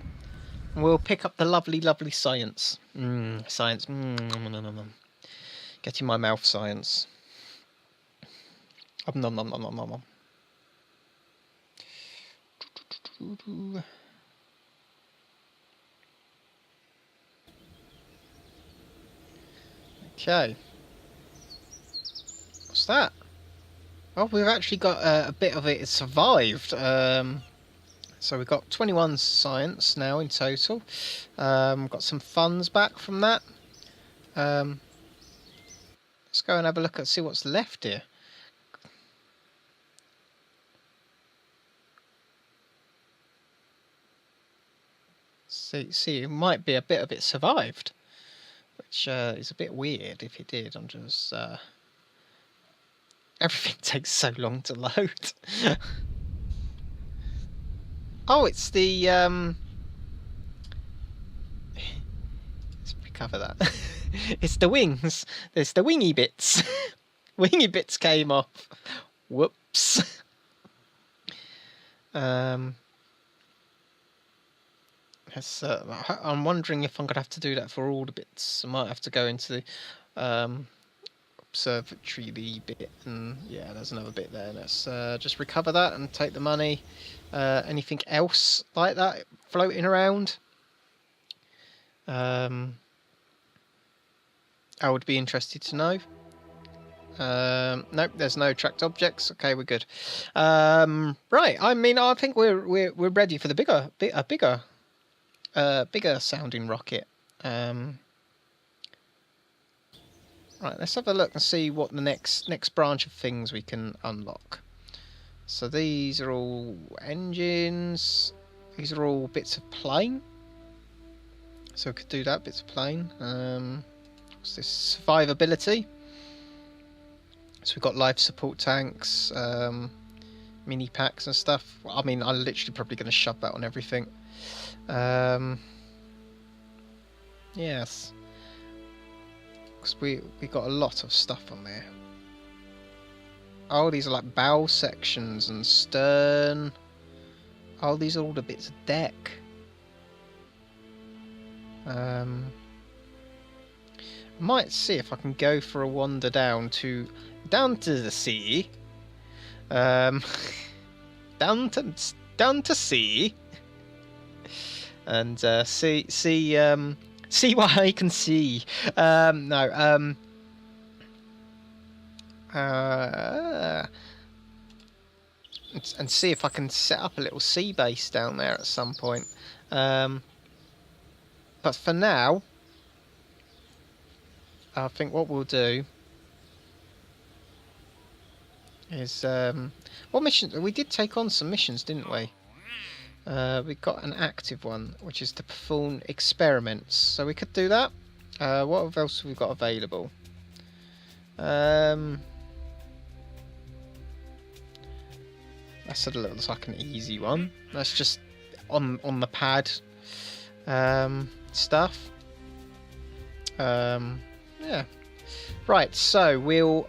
and we'll pick up the lovely, lovely science. Science. Get in my mouth, science. Nom nom nom nom nom nom. Okay. What's that? Oh, we've actually got a bit of it survived. So we've got 21 science now in total. Got some funds back from that. Let's go and have a look and see what's left here. See, it might be a bit of it survived, which is a bit weird if it did. I'm just everything takes so long to load. Oh, it's the let's recover that. It's the wings. There's the wingy bits. Wingy bits came off. Whoops. I'm wondering if I'm going to have to do that for all the bits. I might have to go into the observatory bit, and yeah, there's another bit there. Let's just recover that and take the money. Anything else like that floating around? I would be interested to know. Nope, there's no tracked objects. Okay, we're good. Right, I mean, I think we're ready for the bigger sounding rocket. Right, let's have a look and see what the next branch of things we can unlock. So these are all engines. These are all bits of plane. So we could do that, bits of plane. What's this? Survivability. So we've got life support tanks, mini packs and stuff. I mean, I'm literally probably going to shove that on everything. Yes, because we got a lot of stuff on there. Oh, these are like bow sections and stern. Oh, these are all the bits of deck. Might see if I can go for a wander down to the sea. Down to sea, and see what I can see. No. And see if I can set up a little sea base down there at some point. But for now, I think what we'll do is what mission? We did take on some missions, didn't we? We got an active one, which is to perform experiments. So we could do that. What else have we got available? That looks like an easy one. That's just on the pad stuff. Yeah. Right. So we'll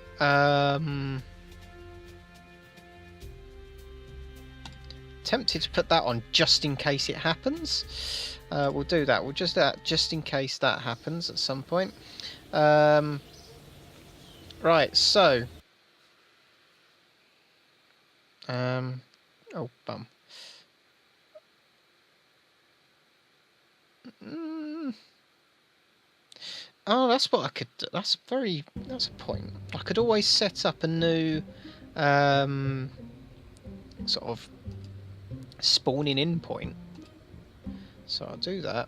tempted to put that on just in case it happens. We'll do that. We'll just do that just in case that happens at some point. Right. So. Oh, bum. Oh, that's what I could do. That's a point. I could always set up a new sort of spawning in point. So I'll do that.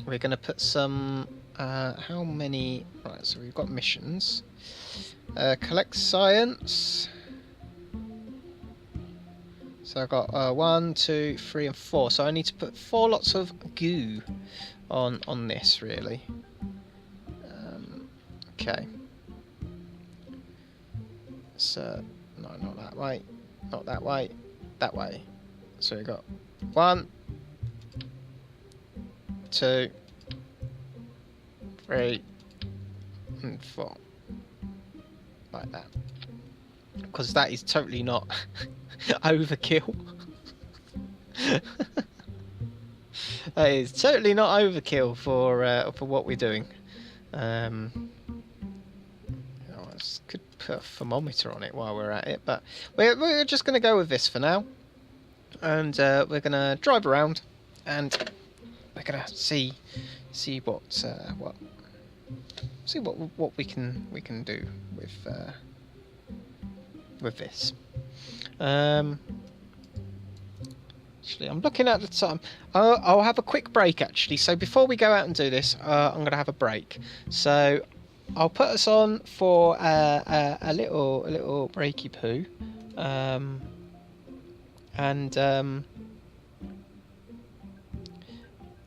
We're going to put some how many? Right, so we've got missions. Collect science. So I've got 1, 2, 3 and 4. So I need to put 4 lots of goo on this, really. Okay. So no, not that way. Not that way. That way. So we've got 1, 2, 3 and 4. Like that. Because that is totally not overkill. That is totally not overkill for what we're doing. Could put a thermometer on it while we're at it, but we're just going to go with this for now, and we're going to drive around, and we're going to see what we can do with this. Actually, I'm looking at the time. I'll have a quick break actually. So before we go out and do this, I'm going to have a break. So I'll put us on for a little breaky poo, and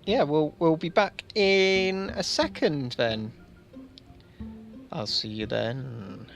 yeah, we'll be back in a second then. I'll see you then.